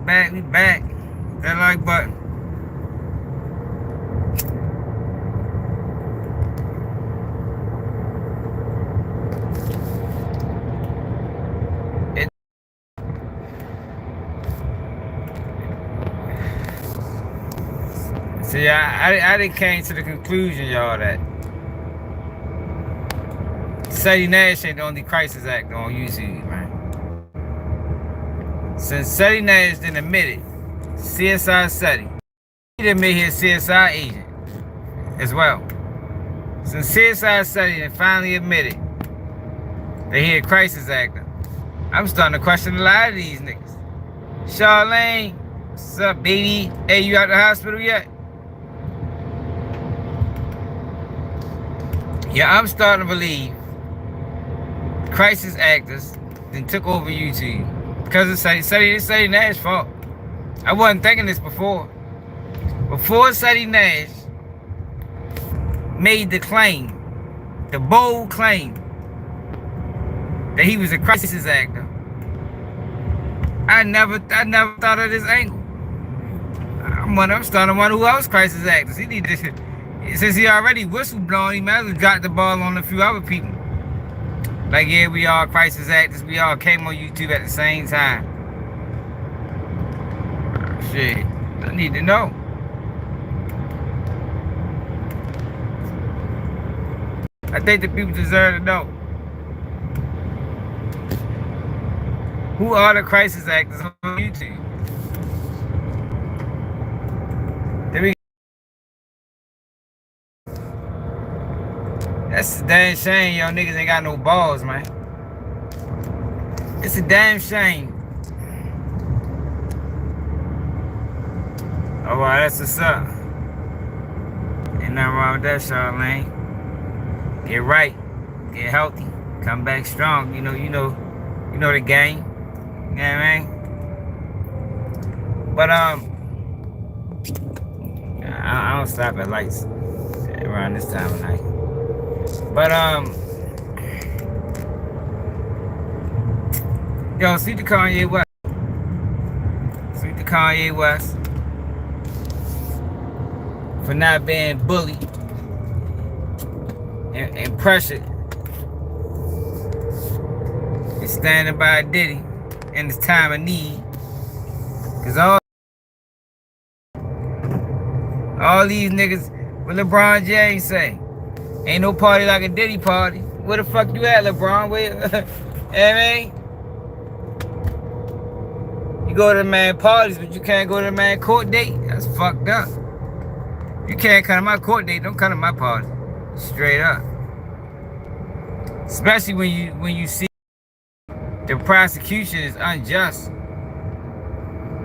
back. We back. That like button. See, I done came to the conclusion, y'all, that Seti Nash ain't the only crisis actor on YouTube, man. Since Seti Nash didn't admit it, CSI Seti, he done made his CSI agent as well. Since CSI Seti done finally admitted that he a crisis actor, I'm starting to question a lot of these niggas. Charlene, what's up, baby? Hey, you out the hospital yet? Yeah, I'm starting to believe crisis actors then took over YouTube because it's Seti Nash's fault. I wasn't thinking this before. Before Seti Nash made the claim, the bold claim, that he was a crisis actor, I never thought of this angle. I'm starting to wonder who else crisis actors. He need to, since he already whistleblowing, he might as well drop the ball on a few other people. Like, yeah, we all crisis actors. We all came on YouTube at the same time. Shit, I need to know. I think the people deserve to know. Who are the crisis actors on YouTube? That's a damn shame y'all niggas ain't got no balls, man. It's a damn shame. Oh, wow, that's what's up. Ain't nothing wrong with that, Charlene. Get right. Get healthy. Come back strong. You know the game. You know what I mean? But I don't stop at lights around this time of night. But yo, see the Kanye West. See the Kanye West for not being bullied and pressured and standing by Diddy in this time of need. Cause all these niggas, what LeBron James say? Ain't no party like a Diddy party. Where the fuck you at, LeBron? Where, you know what I mean? You go to the man parties, but you can't go to the man court date. That's fucked up. You can't come to my court date. Don't come to my party. Straight up. Especially when you see the prosecution is unjust.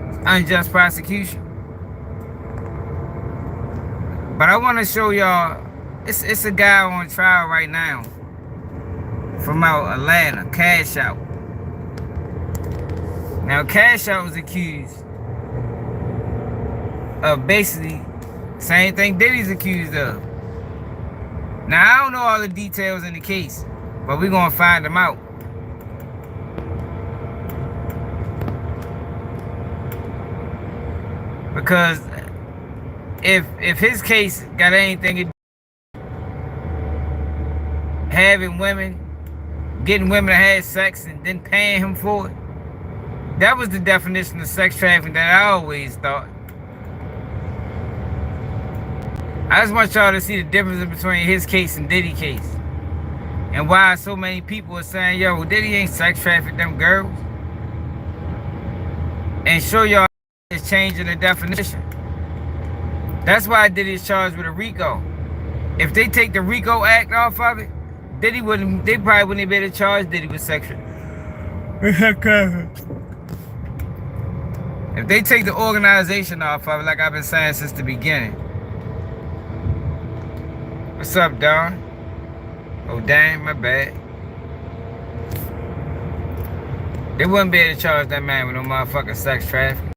It's unjust prosecution. But I want to show y'all. It's a guy on trial right now from out Atlanta, Cashout. Now, Cashout was accused of basically same thing Diddy's accused of. Now, I don't know all the details in the case, but we're gonna find them out. Because if his case got anything to do having women, getting women to have sex and then paying him for it, that was the definition of sex trafficking that I always thought. I just want y'all to see the difference between his case and Diddy's case. And why so many people are saying, yo, Diddy ain't sex trafficked them girls. And show y'all it's changing the definition. That's why Diddy is charged with a RICO. If they take the RICO Act off of it, they probably wouldn't be able to charge Diddy with sexual. If they take the organization off of it, like I've been saying since the beginning. What's up, Don? Oh, damn, my bad. They wouldn't be able to charge that man with no motherfucking sex trafficking.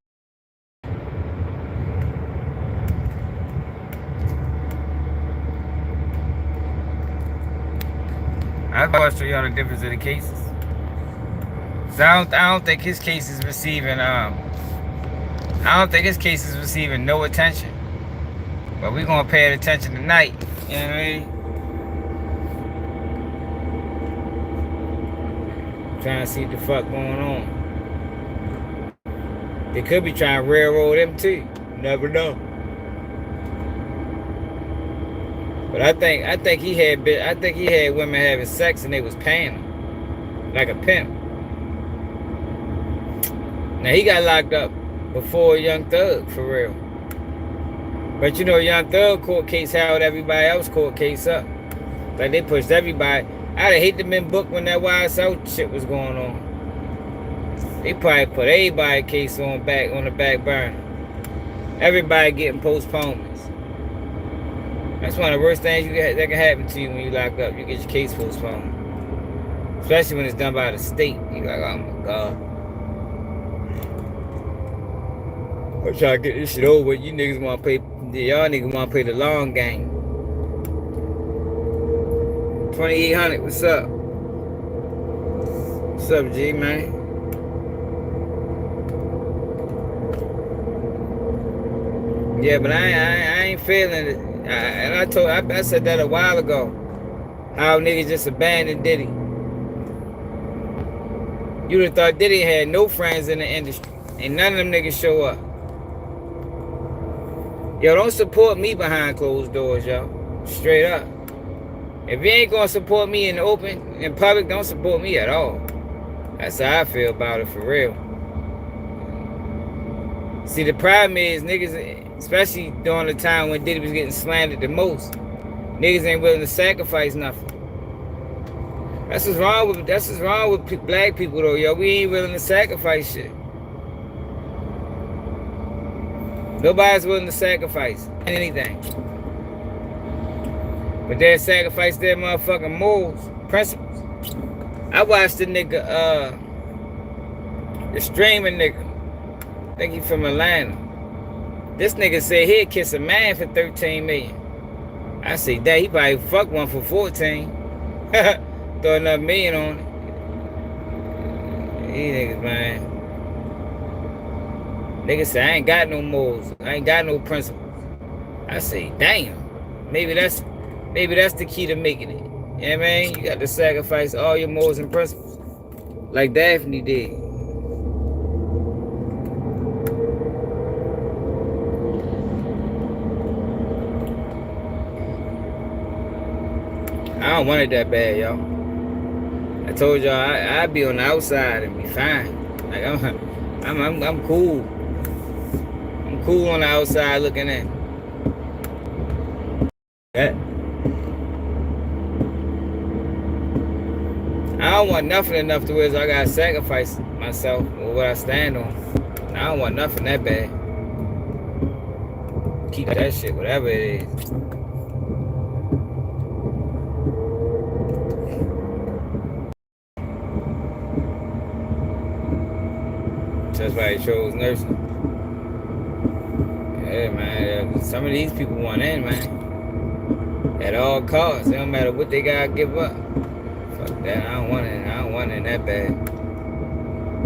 I'll show y'all the difference of the cases. So I don't think his case is receiving I don't think his case is receiving no attention. But we're gonna pay attention tonight. You know what I mean? Trying to see what the fuck going on. They could be trying to railroad him too. Never know. But I think he had women having sex and they was paying him like a pimp. Now he got locked up before Young Thug for real. But you know, Young Thug court case held everybody else court case up. Like they pushed everybody. I'd have hate them in book when that YSL shit was going on. They probably put everybody case on the back burner. Everybody getting postponements. That's one of the worst things that can happen to you when you lock up. You get your case postponed. Especially when it's done by the state. You're like, oh my God. I'm trying to get this shit over. You niggas want to play, y'all niggas want to play the long game. 2800, what's up? What's up, G, man? Yeah, but I ain't feeling it. And I said that a while ago. How niggas just abandoned Diddy. You'd have thought Diddy had no friends in the industry. And none of them niggas show up. Yo, don't support me behind closed doors, yo. Straight up. If you ain't gonna support me in the open, in public, don't support me at all. That's how I feel about it, for real. See, the problem is, niggas, especially during the time when Diddy was getting slandered the most, niggas ain't willing to sacrifice nothing. That's what's wrong with black people, though, yo. We ain't willing to sacrifice shit. Nobody's willing to sacrifice anything. But they'll sacrifice their motherfucking morals, principles. I watched the nigga, the streaming nigga. I think he from Atlanta. This nigga said he'd kiss a man for 13 million. I say, dang, he probably fucked one for 14. Throw another million on it. These niggas, man. Niggas say, I ain't got no morals. I ain't got no principles. I say, damn. Maybe that's the key to making it. You know what I mean? You got to sacrifice all your morals and principles. Like Daphne did. I don't want it that bad, y'all. I told y'all I'd be on the outside and be fine. Like I'm cool. I'm cool on the outside looking in. That. I don't want nothing enough to where I gotta sacrifice myself or what I stand on. I don't want nothing that bad. Keep that shit, whatever it is. That's why he chose nursing. Yeah, man. Some of these people want in, man. At all costs. It don't matter what they gotta give up. Fuck that. I don't want it. I don't want it that bad.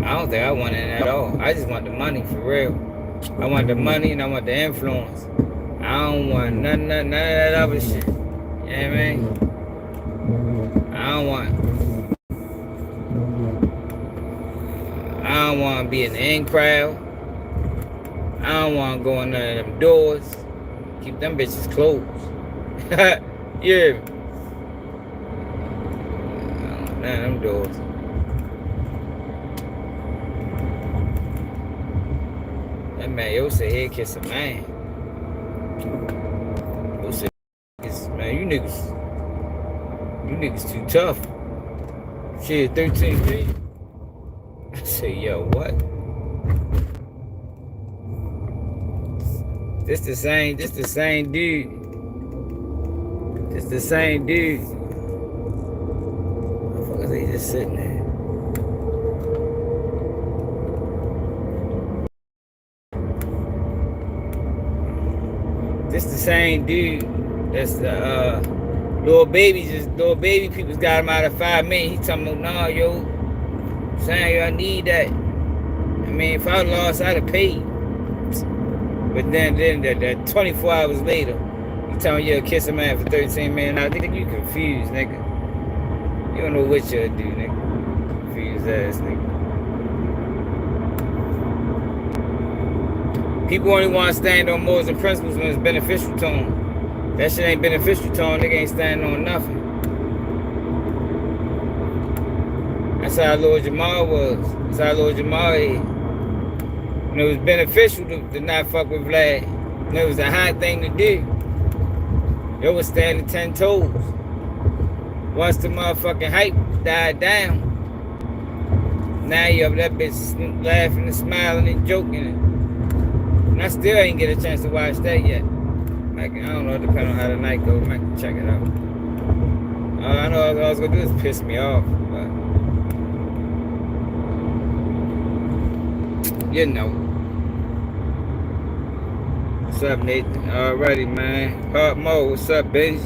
I don't think I want it at all. I just want the money, for real. I want the money and I want the influence. I don't want none of that other shit. You know what I mean? I don't want to be in the in crowd. I don't want to go in none of them doors. Keep them bitches closed. Yeah. None of them doors. That man, yo said he'd kiss a man. Yo said, man, you niggas too tough. Shit, 13 feet. I say, yo, what? This the same dude. This the same dude. Motherfuckers, they just sitting there. This the same dude. That's the Lil Baby people's got him out of 5 million. He talking about, nah, yo, saying I need that. I mean, if I lost, I'd have paid. But then that 24 hours later, you telling you'll kiss a man for 13 minutes. I think you confused, nigga. You don't know what you'll do, nigga. Confused ass, nigga. People only want to stand on morals and principles when it's beneficial to them. That shit ain't beneficial to them. Nigga ain't standing on nothing. That's how Lord Jamal was. That's how Lord Jamal is. When it was beneficial to not fuck with Vlad, and it was a hot thing to do, it was standing 10 toes. Once the motherfucking hype died down, now you up that bitch laughing and smiling and joking. And I still ain't get a chance to watch that yet. Like, I don't know, depending on how the night goes, I might check it out. All I know all I was gonna do is piss me off, but you know. What's up, Nathan? Alrighty, man. Hard Mo, what's up, bitch?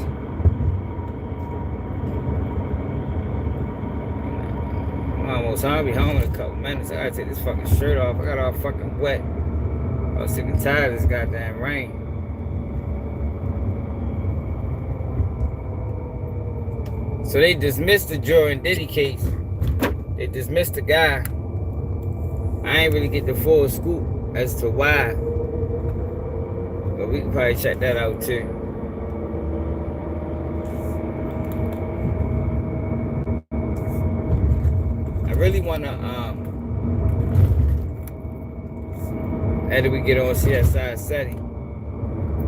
I'm almost home. I'll be home in a couple minutes. I gotta take this fucking shirt off. I got all fucking wet. I was sick and tired of this goddamn rain. So they dismissed the juror in Diddy case. They dismissed the guy. I ain't really get the full scoop as to why. But we can probably check that out too. I really wanna after we get on CSI setting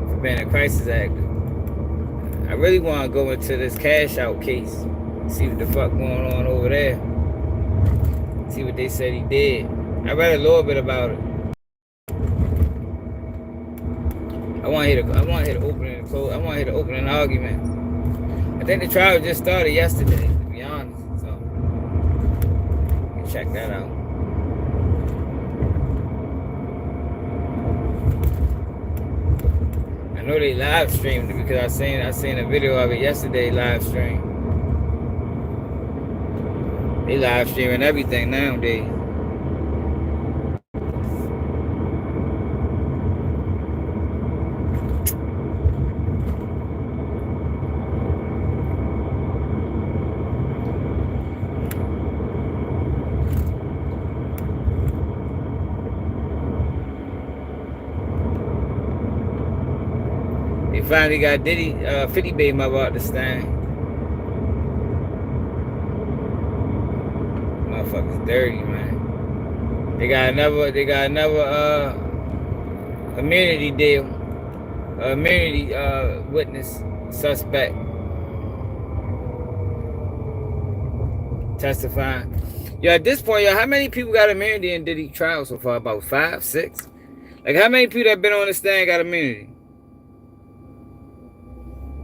for being a crisis actor, I really want to go into this Cashout case, see what the fuck going on over there, see what they said he did. I read a little bit about it. I want to hear the opening and close. I want to hear the opening argument. I think the trial just started yesterday, to be honest. So you can check that out. I know they live streamed it because I seen a video of it yesterday live stream. They live streaming everything nowadays. Finally got Diddy, 50 baby mother out the stand. Motherfuckers dirty, man. They got another immunity deal. Immunity witness suspect testifying. Yo, at this point, yo, how many people got immunity in Diddy trial so far? About 5, 6? Like, how many people that been on the stand got immunity?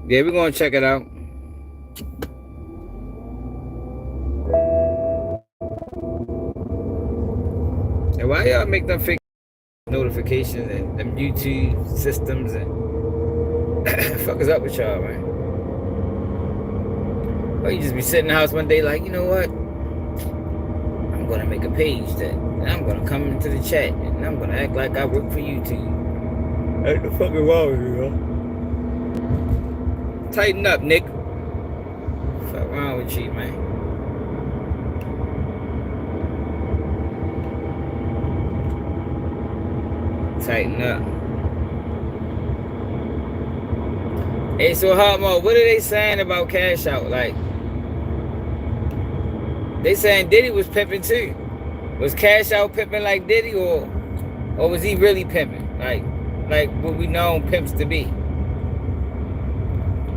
Yeah, we're gonna check it out. And why y'all make them fake notifications and them YouTube systems and fuck is up with y'all, man? Or you just be sitting in the house one day like, you know what? I'm gonna make a page and I'm gonna come into the chat and I'm gonna act like I work for YouTube. What the fuck is wrong with you, yo? Tighten up, Nick. What's wrong with you, man? Tighten up. Hey, so Hotmo, what are they saying about Cashout? Like, they saying Diddy was pimping too. Was Cashout pimping like Diddy, or was he really pimping? Like what we know pimps to be.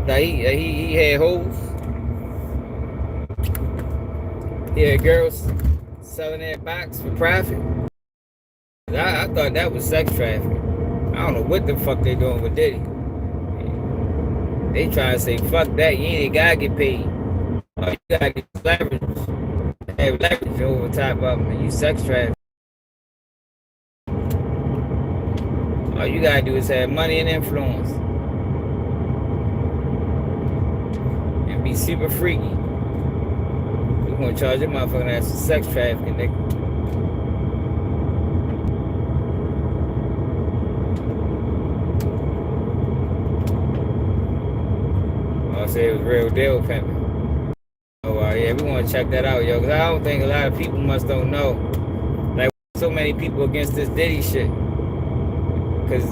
Like he had hoes. He had girls selling their box for profit. I thought that was sex trafficking. I don't know what the fuck they doing with Diddy. They trying to say fuck that. You ain't gotta get paid. All you gotta get leverage. Have leverage over top of them, and you sex traffic. All you gotta do is have money and influence. Be super freaky. We're gonna charge your motherfucking ass for sex trafficking, nigga. gonna say it was real deal pimping. Oh, yeah, we want to check that out, yo, because I don't think a lot of people must don't know. Like, so many people against this Diddy shit. Because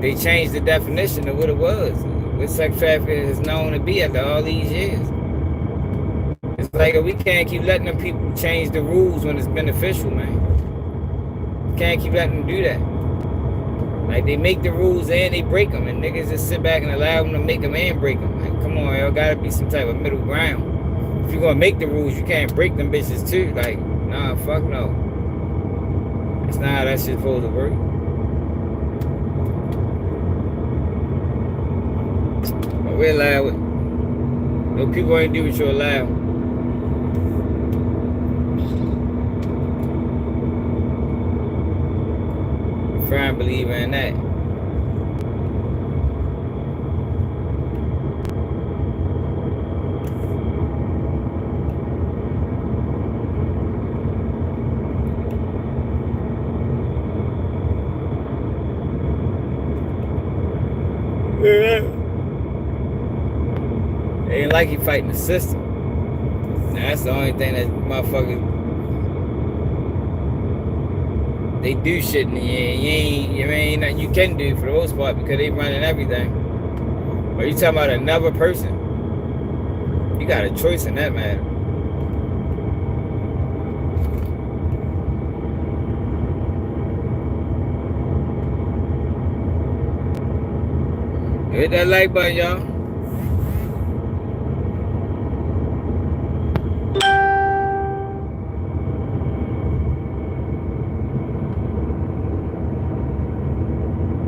they changed the definition of what it was. What sex trafficking is known to be after all these years. It's like we can't keep letting them people change the rules when it's beneficial, man. Can't keep letting them do that. Like, they make the rules and they break them, and niggas just sit back and allow them to make them and break them. Like, come on, y'all gotta be some type of middle ground. If you're gonna make the rules, you can't break them bitches too. Like, nah, fuck no. That's not how that shit's supposed to work. But we allow it. No people ain't do what you allow. Try and believe in that. Yeah. They ain't like you fighting the system. Now, that's the only thing that motherfuckers, they do shit in the end. Ain't nothing you can do for the most part because they running everything. But you talking about another person, you got a choice in that matter. Hit that like button, y'all.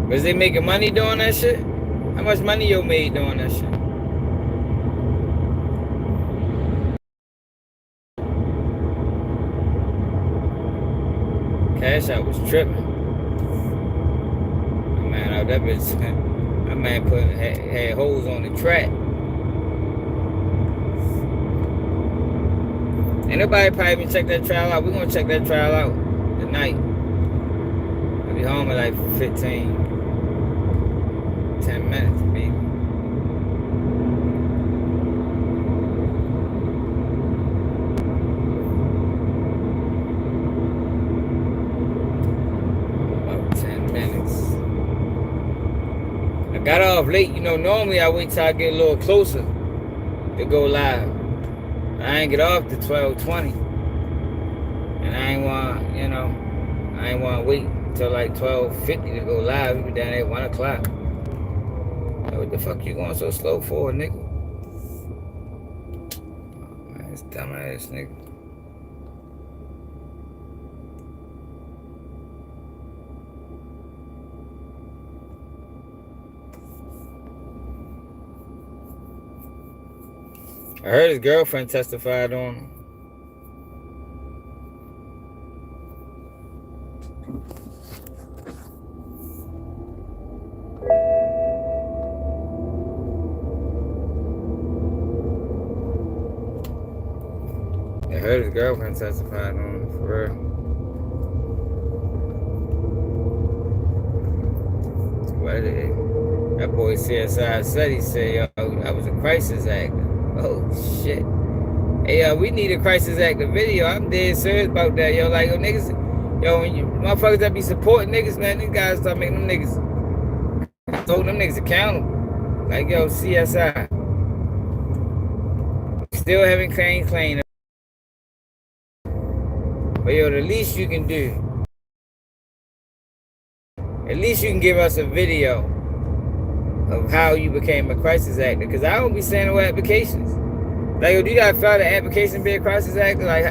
Was they making money doing that shit? How much money you made doing that shit? Cashout was tripping. Man, out that bitch. That man had holes on the track. Ain't nobody probably even check that trial out. We're gonna check that trial out tonight. I'll be home in like 10 minutes, maybe. About 10 minutes. I got off late. You know, normally I wait till I get a little closer to go live. I ain't get off to 12:20. And I ain't want to wait until like 12:50 to go live. We be down there at 1 o'clock. What the fuck you going so slow for, nigga? Man, this dumbass nigga. I heard his girlfriend testified on him. I heard his girlfriend testified on him, for real. What that boy CSI said, he said, yo, I was a crisis actor. Oh, shit. Hey, we need a crisis actor video. I'm dead serious about that, yo. Like, yo, niggas, yo, when you motherfuckers that be supporting niggas, man, these guys start making them niggas, holding them niggas accountable. Like, yo, CSI. Still haven't claimed. But, yo, the least you can do, at least you can give us a video of how you became a crisis actor. Because I don't be saying no applications. Like, yo, do you gotta fill out an application to be a crisis actor? Like,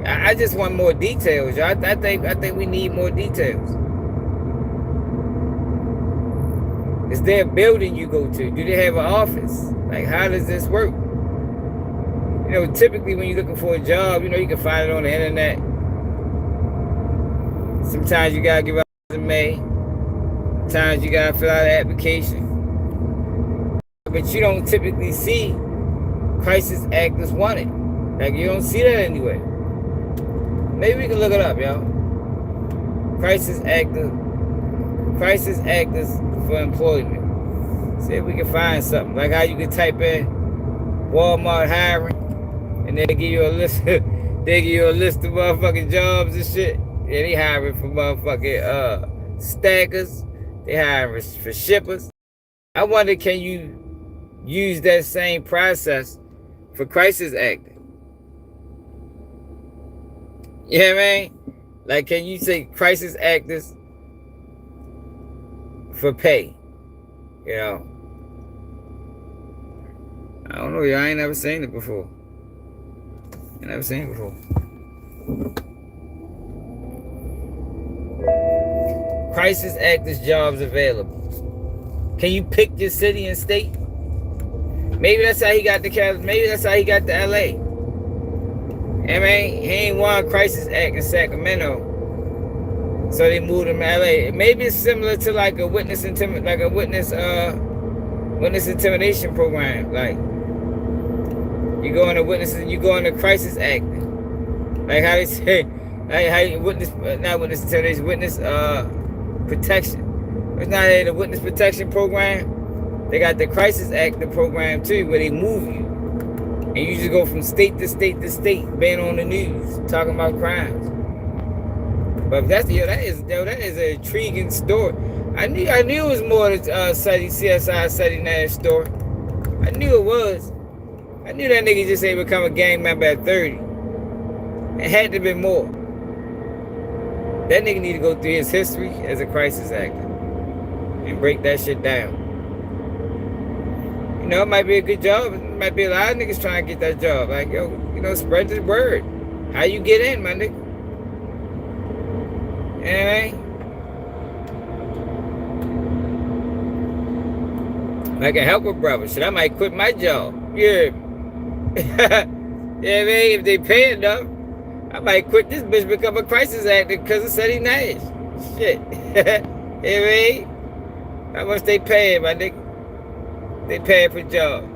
I just want more details, yo. I think we need more details. Is there a building you go to? Do they have an office? Like, how does this work? You know, typically when you're looking for a job, you know, you can find it on the internet. Sometimes you gotta give out a resume. Sometimes you gotta fill out an application. But you don't typically see crisis actors wanted. Like, you don't see that anywhere. Maybe we can look it up, y'all. Crisis actors for employment. See if we can find something. Like how you can type in Walmart hiring, and they give you a list. They give you a list of motherfucking jobs and shit. Yeah, they hiring for motherfucking stackers. They hiring for shippers. I wonder, can you use that same process for crisis acting? You know what I mean? Like, can you say crisis actors for pay? You know? I don't know, y'all. I ain't never seen it before. I never seen it before. Crisis actors jobs available. Can you pick your city and state? Maybe that's how he got the Maybe that's how he got to LA. I mean, he ain't won crisis act in Sacramento, so they moved him to LA. Maybe it's similar to like a witness intimidation program. Like you go into crisis acting. Like how they say, like how you not witness intimidation, witness protection. It's not the witness protection program. They got the crisis acting program too, where they move you. And you just go from state to state to state, being on the news, talking about crimes. But that is an intriguing story. I knew it was more than CSI Seti Nash story. I knew it was. I knew that nigga just ain't become a gang member at 30. It had to be more. That nigga need to go through his history as a crisis actor and break that shit down. You know, it might be a good job. It might be a lot of niggas trying to get that job. Like, yo, you know, spread the word. How you get in, my nigga? You know what I mean? Like a helper brother. Shit, I might quit my job. Yeah. Yeah, I mean, if they pay enough, I might quit this bitch, become a crisis actor because of Seti Nash. Shit. You know what I mean? How much they paying, my nigga? They paying for job.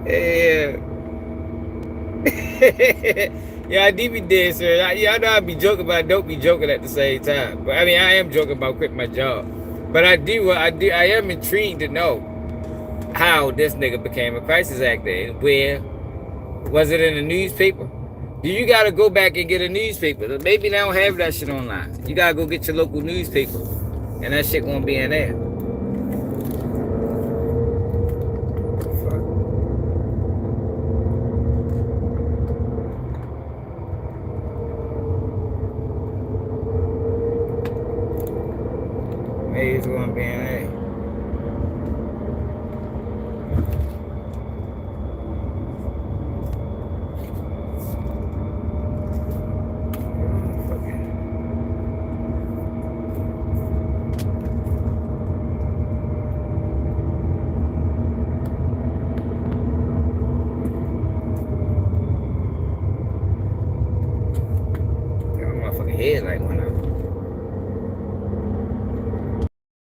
Yeah. Yeah, I do be dead, sir. I know I be joking, but I don't be joking at the same time. But I mean, I am joking about quitting my job. But I am intrigued to know how this nigga became a crisis actor and where. Was it in the newspaper? Do you gotta go back and get a newspaper? Maybe they don't have that shit online. You gotta go get your local newspaper, and that shit won't be in there. Maybe it's gonna be in there. Head like when I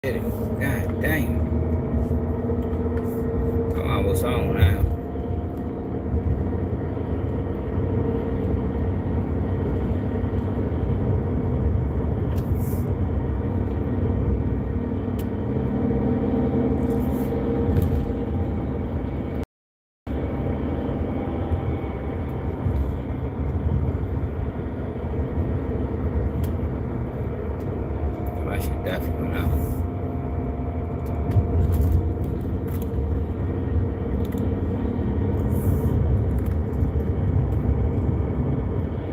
hit it. God damn. I'm almost home now. I should definitely know.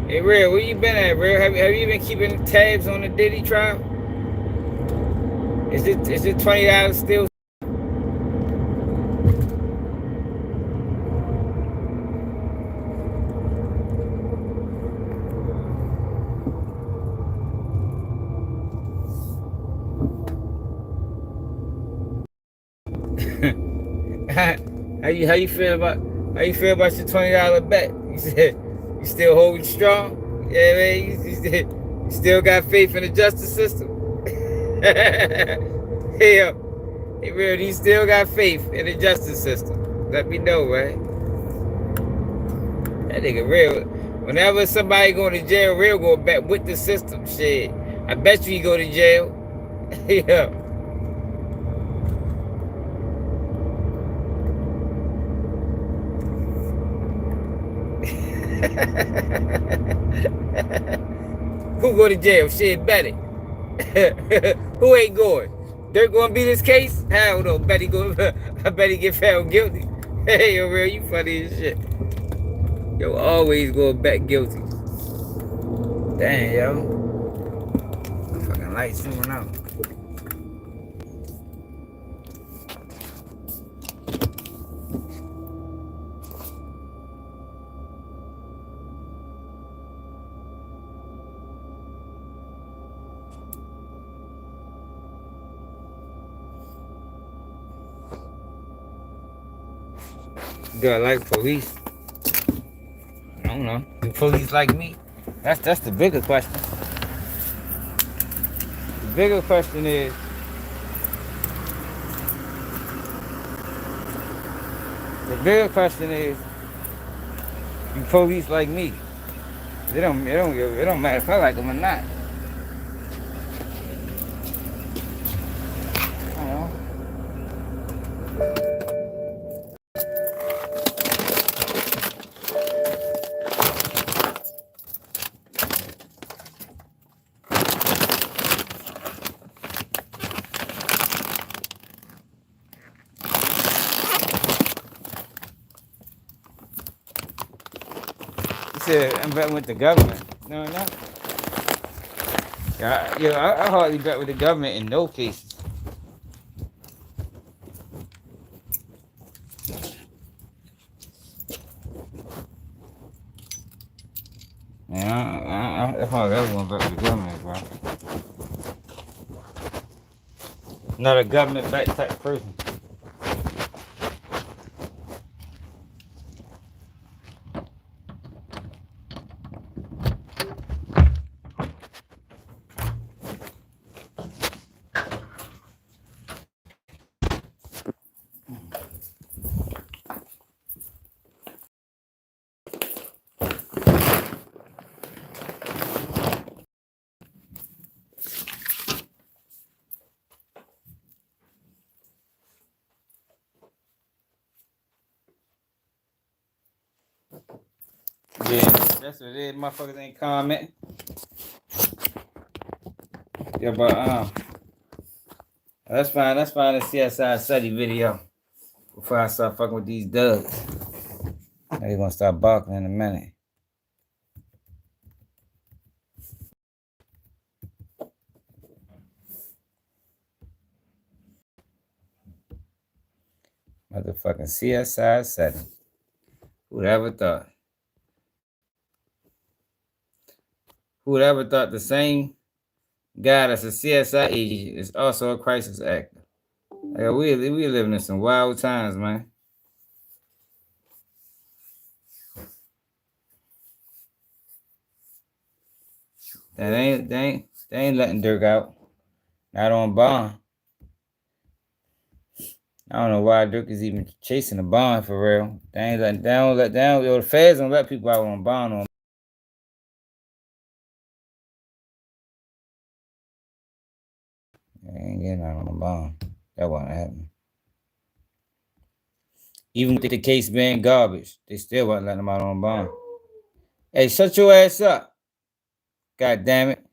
Hey, Real, where you been at, Real? Have you been keeping tabs on the Diddy trial? Is it $20 still? How you feel about your $20 bet? You said you still holding strong? Yeah, man. You still got faith in the justice system? Hey, Real, you still got faith in the justice system? Let me know, man. That nigga Real Whenever somebody go to jail, real go back with the system. Shit, I bet you go to jail. Yeah. Who go to jail? Shit, Betty. Who ain't going? They're gonna beat this case? Hell no. Betty go. I bet he get found guilty. Hey, yo, real, you funny as shit. Yo, always go back guilty. Damn, yo. Fucking lights zooming out. Do I like police? I don't know. Do police like me? That's the bigger question. The bigger question is, do police like me? It don't matter if I like them or not. I don't know. I'm betting with the government. No, no. I hardly bet with the government in no cases. Yeah, I hardly ever want to bet with the government, bro. Not a government bet type person. Yeah, that's what it is. Motherfuckers ain't commenting. Yeah, but that's fine. That's fine. The CSI study video before I start fucking with these duds. They're gonna start barking in a minute. Motherfucking CSI setting. Who'd ever thought? Who'd ever thought the same guy that's a CSI agent is also a crisis actor? Like, we living in some wild times, man. They ain't letting Dirk out. Not on bond. I don't know why Dirk is even chasing a bond for real. They don't let the feds don't let people out on bond on. They ain't getting out on a bond. That won't happen. Even with the case being garbage, they still won't let them out on bond. Hey, shut your ass up. God damn it.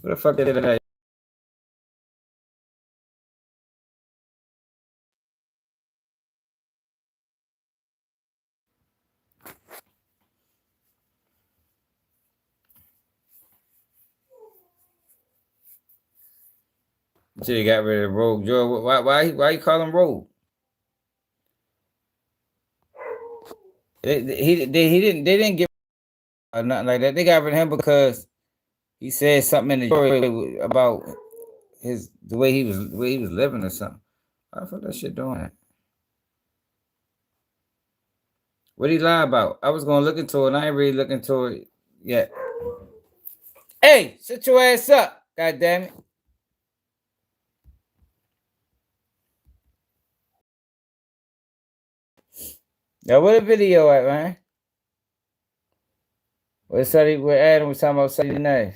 What the fuck did I? Until he got rid of Rogue Joe. Why you call him Rogue? They didn't get nothing like that. They got rid of him because he said something in the story about the way he was living or something. Why the fuck that shit doing that? What did he lie about? I was gonna look into it and I ain't really looking into it yet. Hey, shut your ass up, god damn it. Now, where the video at, man? Where Adam was talking about Sunday night.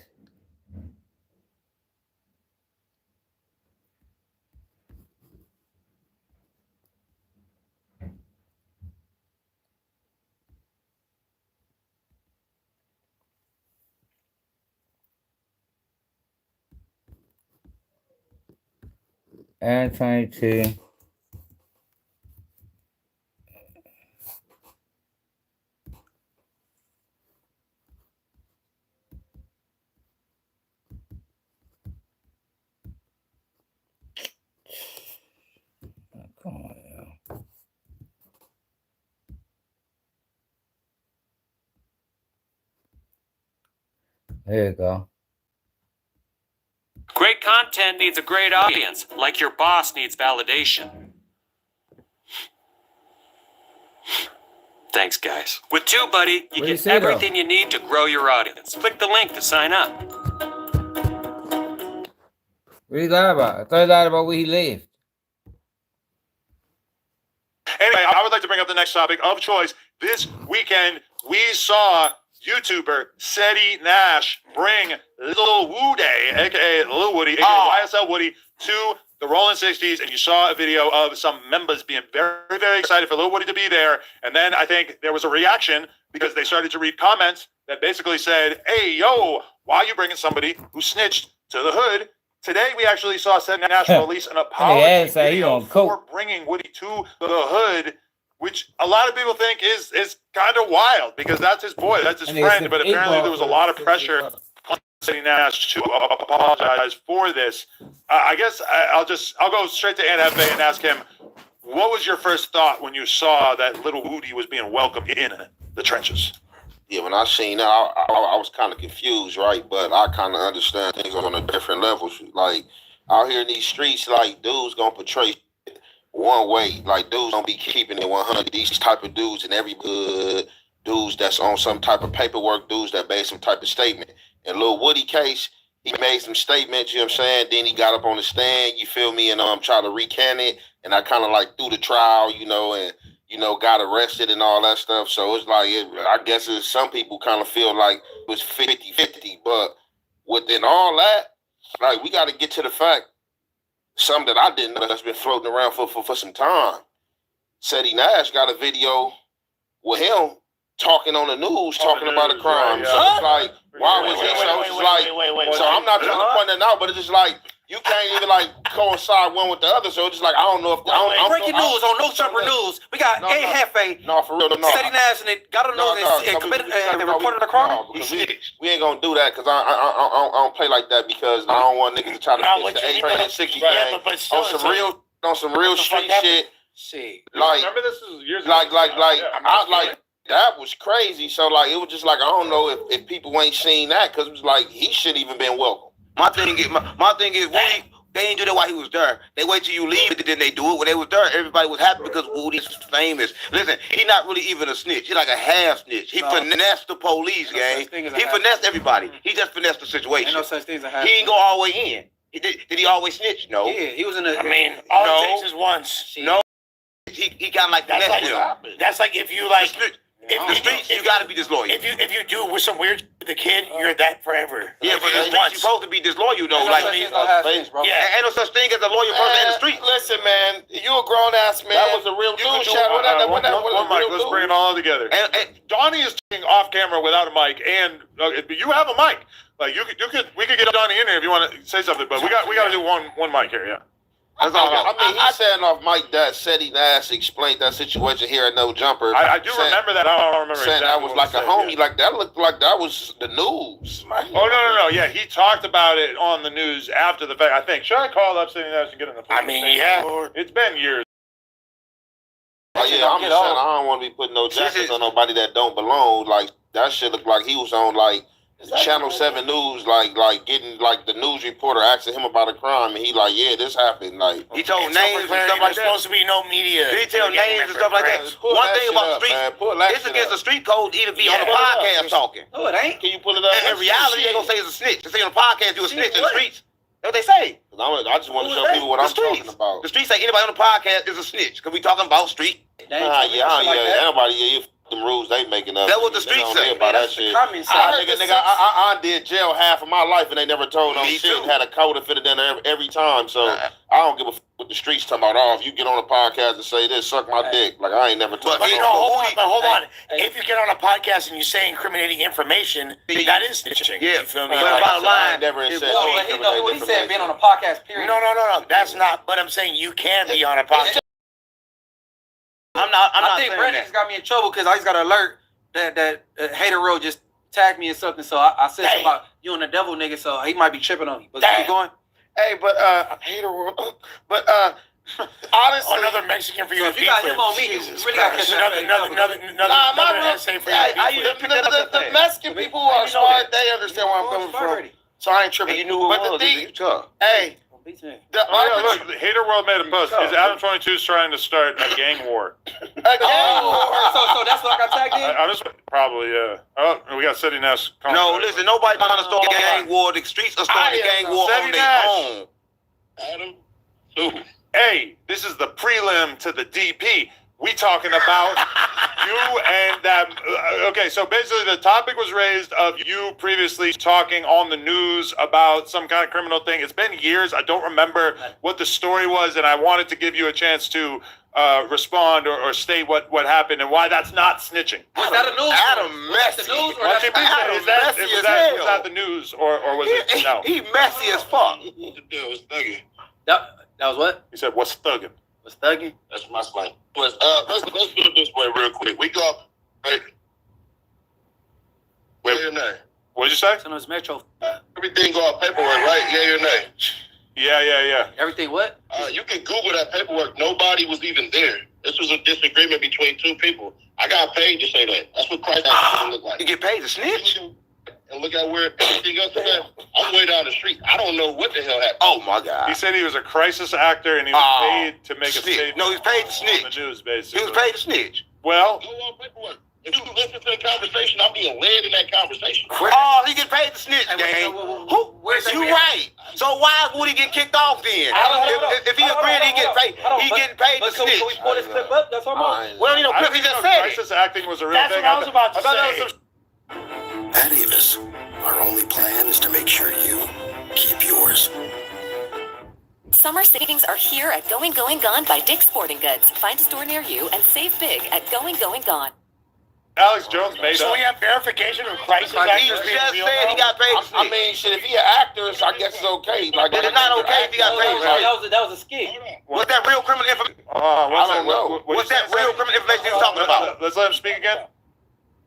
And 22. Come on, yo. There you go. Great content needs a great audience, like your boss needs validation. Thanks, guys. With TubeBuddy, you get everything you need to grow your audience. Click the link to sign up. What he lied about? I thought he lied about where he lived. Anyway, I would like to bring up the next topic of choice. This weekend, we saw YouTuber Seti Nash bring Lil Woody, a.k.a. Lil Woody, a.k.a. YSL Woody, to the Rolling 60s, and you saw a video of some members being very, very excited for Lil Woody to be there. And then I think there was a reaction because they started to read comments that basically said, hey, yo, why are you bringing somebody who snitched to the hood? Today, we actually saw Seti Nash release an apology video for bringing Woody to the hood, which a lot of people think is kind of wild because that's his boy, that's his friend. But apparently, there was a lot of pressure on Seti Nash to apologize for this. I guess I'll go straight to NFA and ask him, what was your first thought when you saw that Lil Woody was being welcomed in the trenches? Yeah, when I seen that, I was kind of confused, right? But I kind of understand things on a different level. Like, out here in these streets, like, dudes gonna portray one way. Like, dudes don't be keeping it 100. These type of dudes and every dudes that's on some type of paperwork, dudes that made some type of statement. In Lil Woody case, he made some statements, you know what I'm saying? Then he got up on the stand, you feel me? And tried to recant it. And I kind of, like, threw the trial, and got arrested and all that stuff. So it's like, I guess some people kind of feel like it was 50-50. But within all that, like, we got to get to the fact, something that I didn't know that's been floating around for some time. Seti Nash got a video with him talking on the news, talking about a crime. Right, yeah. So it's like, why was he so? So I'm not trying to point that out, but it's just like, you can't even like coincide one with the other. So it's just like, I don't know if breaking news on No Jumper News. We got A Hefe. No, for real, no. Seti Nash and it got to know this and committed and reported a crime. We ain't gonna do that because I don't play like that because I don't want niggas to try to fix the 8 and 60 gang on some real street shit. See, like, remember this is years ago. Like that was crazy. So like, it was just like, I don't know if people ain't seen that because it was like, he shouldn't even been welcome. My thing is, Woody, they ain't do that while he was there. They wait till you leave, and then they do it. When they was there, everybody was happy because Woody's famous. Listen, he not really even a snitch. He like a half snitch. He finessed the police, gang. He finessed everybody. He just finessed the situation. Ain't no such thing as a half. He ain't go all the way in. Did he always snitch? No. Yeah, he was in a. I mean, all no. it takes is once. No. He got like that's like, that's like if you like. In the streets, you gotta be disloyal. If you do with some weird with the kid, you're that forever. Yeah, but you're supposed to be disloyal though. Like, ain't no such thing as a loyal person in the street. Listen, man, you a grown ass man. That was a real news chat. One mic. Let's bring it all together. And Donnie is talking off camera without a mic, and you have a mic. Like we could get Donnie in here if you want to say something, but we got to do one mic here, yeah. I mean, he's saying off mic that Seti Nash explained that situation here at No Jumper. I do remember that. I don't remember saying exactly that was like a homie. Yeah. Like that looked like that was the news. Oh no! Yeah, he talked about it on the news after the fact. I think. Should I call up Seti Nash and get in the? I mean, yeah. It's been years. Yeah, I'm just saying I don't want to be putting no jackets on nobody that don't belong. Like that shit looked like he was on like Channel 7 News, like getting like the news reporter asking him about a crime, and he like, yeah, this happened. Like he told names and stuff like that. Supposed to be no media. He tell names and stuff like that. One thing about the street, it's against the street code to even be on the podcast talking. No, it ain't. Can you pull it up? In reality, they gonna say it's a snitch. They say on the podcast you a snitch in the streets. That's what they say. I just want to show people what I'm talking about. The streets say anybody on the podcast is a snitch because we talking about street. Everybody, them rules they making up. That's what the streets say. About that shit. I did jail half of my life and they never told them shit. Had a code and fitted in every time. So I don't give a what the streets talking about. Oh, if you get on a podcast and say this, suck my dick. Like I ain't never told. But hold on. If you get on a podcast and you say incriminating information, that is snitching. Yeah. You feel me? But bottom line, he said being on a podcast. Period. No. That's not. But I'm saying you can be on a podcast. I think Brandon's got me in trouble because I just got an alert that Hater Road just tagged me in something. So I said something about you and the devil nigga. So he might be tripping on me. But keep going. Hey, but Hater Road. But honestly, another Mexican for you. So if you got him on me, you really got to catch another essay for you. The Mexican people who are smart, they understand where I'm coming from. So I ain't tripping. You knew who it was. Hey. Look, Hater World made a post. Is Adam 22 trying to start a gang war? So that's what I got tagged in? I just probably, yeah. Oh, we got City Nash. No, listen, nobody trying to start a gang war. The streets are starting a gang war on their own. Adam, hey, this is the prelim to the DP. We talking about you and that. Okay, so basically the topic was raised of you previously talking on the news about some kind of criminal thing. It's been years. I don't remember what the story was, and I wanted to give you a chance to respond or state what happened and why that's not snitching. Was that a news? Adam messy. Was that the news or was it no? He messy as fuck. That was what? He said, "What's thugging?" What's thugging? That's my slang. Let's do it this way real quick. We go right. Yay or nay? What'd you say? It's Metro. Everything go out paperwork, right? Yay or nay? Yeah. Everything what? You can Google that paperwork. Nobody was even there. This was a disagreement between two people. I got paid to say that. That's what Christ look like. You get paid to snitch? And look at where everything else is at. I'm way down the street. I don't know what the hell happened. Oh my God. He said he was a crisis actor and he was paid to make a statement. No, he's paid to snitch. On the news, basically. He was paid to snitch. Well, Go on paperwork. If you listen to the conversation, I'm being led in that conversation. Oh, he get paid to snitch, gang. You right. So why would he get kicked off then? If he agreed he get paid, he getting paid to snitch. Can we pull this clip up? That's what I'm on. Well, you know, he just said it. crisis acting was a real thing. That's what I was about to say. At Avis, our only plan is to make sure you keep yours. Summer savings are here at Going Gone by Dick's Sporting Goods. Find a store near you and save big at Going Gone. Alex Jones made So up. we have verification of crisis He actors just being said real. he got paid to snitch. I mean, shit, if he an actor, I guess it's okay. Like, It's not okay if he got paid to snitch. That was a skit. What's that real criminal information? I don't know. What's that real criminal information you're talking about? Let's let him speak again.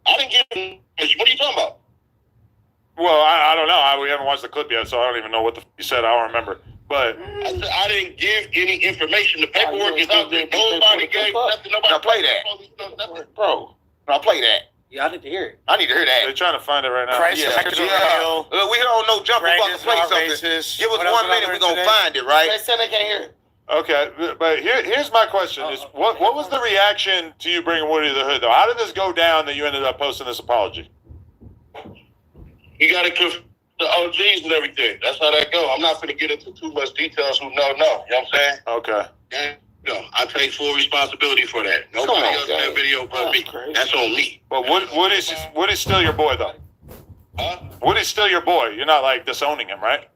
I didn't get him. What are you talking about? Well, I don't know. We haven't watched the clip yet, so I don't even know what the you said. I don't remember. But I said I didn't give any information. The paperwork is out there. Nobody gave nothing. Nobody. Now play that. Bro. Now play that. Yeah, I need to hear it. I need to hear they're that. trying to find it right now. Crisis actors are real. We don't know jump. We're about to play something. Give us 1 minute. We're gonna find it, right? They said they can't hear it. Okay, but here's my question: is what was the reaction to you bringing Woody to the hood, though? How did this go down that you ended up posting this apology? You got to confirm the OGs and everything. That's how that go. I'm not going to get into too much details. Who know? You know what I'm saying? Okay. And, I take full responsibility for that. Nobody else in that video but me. That's on me. But Woody's still your boy, though. Huh? Woody's still your boy. You're not like disowning him, right?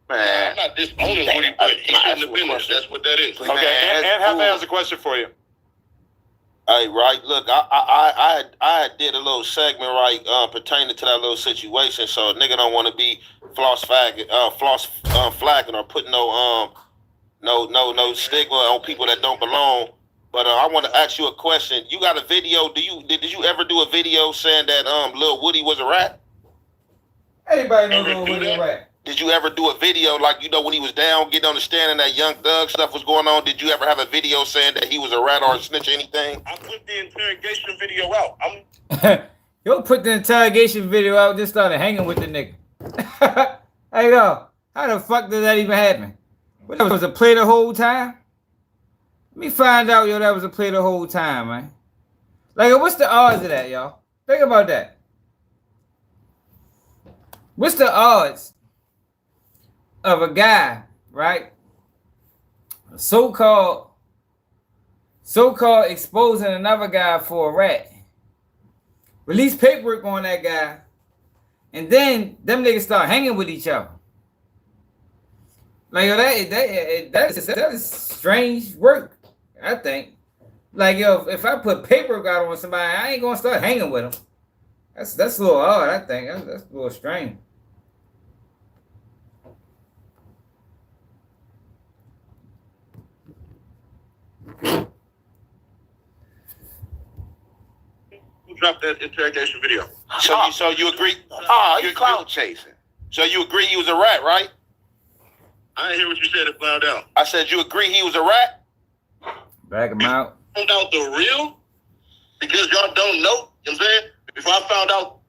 I'm not disowning Woody, but he's in the business. That's what that is. Okay. And Hefe has a question for you. Hey, right. Look, I did a little segment right pertaining to that little situation. So a nigga don't want to be flagging or putting no stigma on people that don't belong. But I want to ask you a question. You got a video? Did you ever do a video saying that Lil Woody was a rat? Everybody knows Lil Woody a rat. Did you ever do a video like, when he was down, getting on the stand and that Young Thug stuff was going on? Did you ever have a video saying that he was a rat or a snitch or anything? I put the interrogation video out. Yo, put the interrogation video out, just started hanging with the nigga. Hey, yo, how the fuck did that even happen? What, that was a play the whole time? Let me find out, yo, that was a play the whole time, man. Like, what's the odds of that, y'all? Think about that. What's the odds of a guy, right? So-called exposing another guy for a rat. Release paperwork on that guy. And then them niggas start hanging with each other. Like, yo, that is strange work, I think. Like, yo, if I put paperwork out on somebody, I ain't gonna start hanging with them. That's a little odd, I think. That's a little strange. Who dropped that interrogation video? So you agree? He's cloud chasing. So you agree he was a rat, right? I didn't hear what you said and found out. I said you agree he was a rat? Back him out. Found out the real? Because y'all don't know, you know what I'm saying? Before I found out,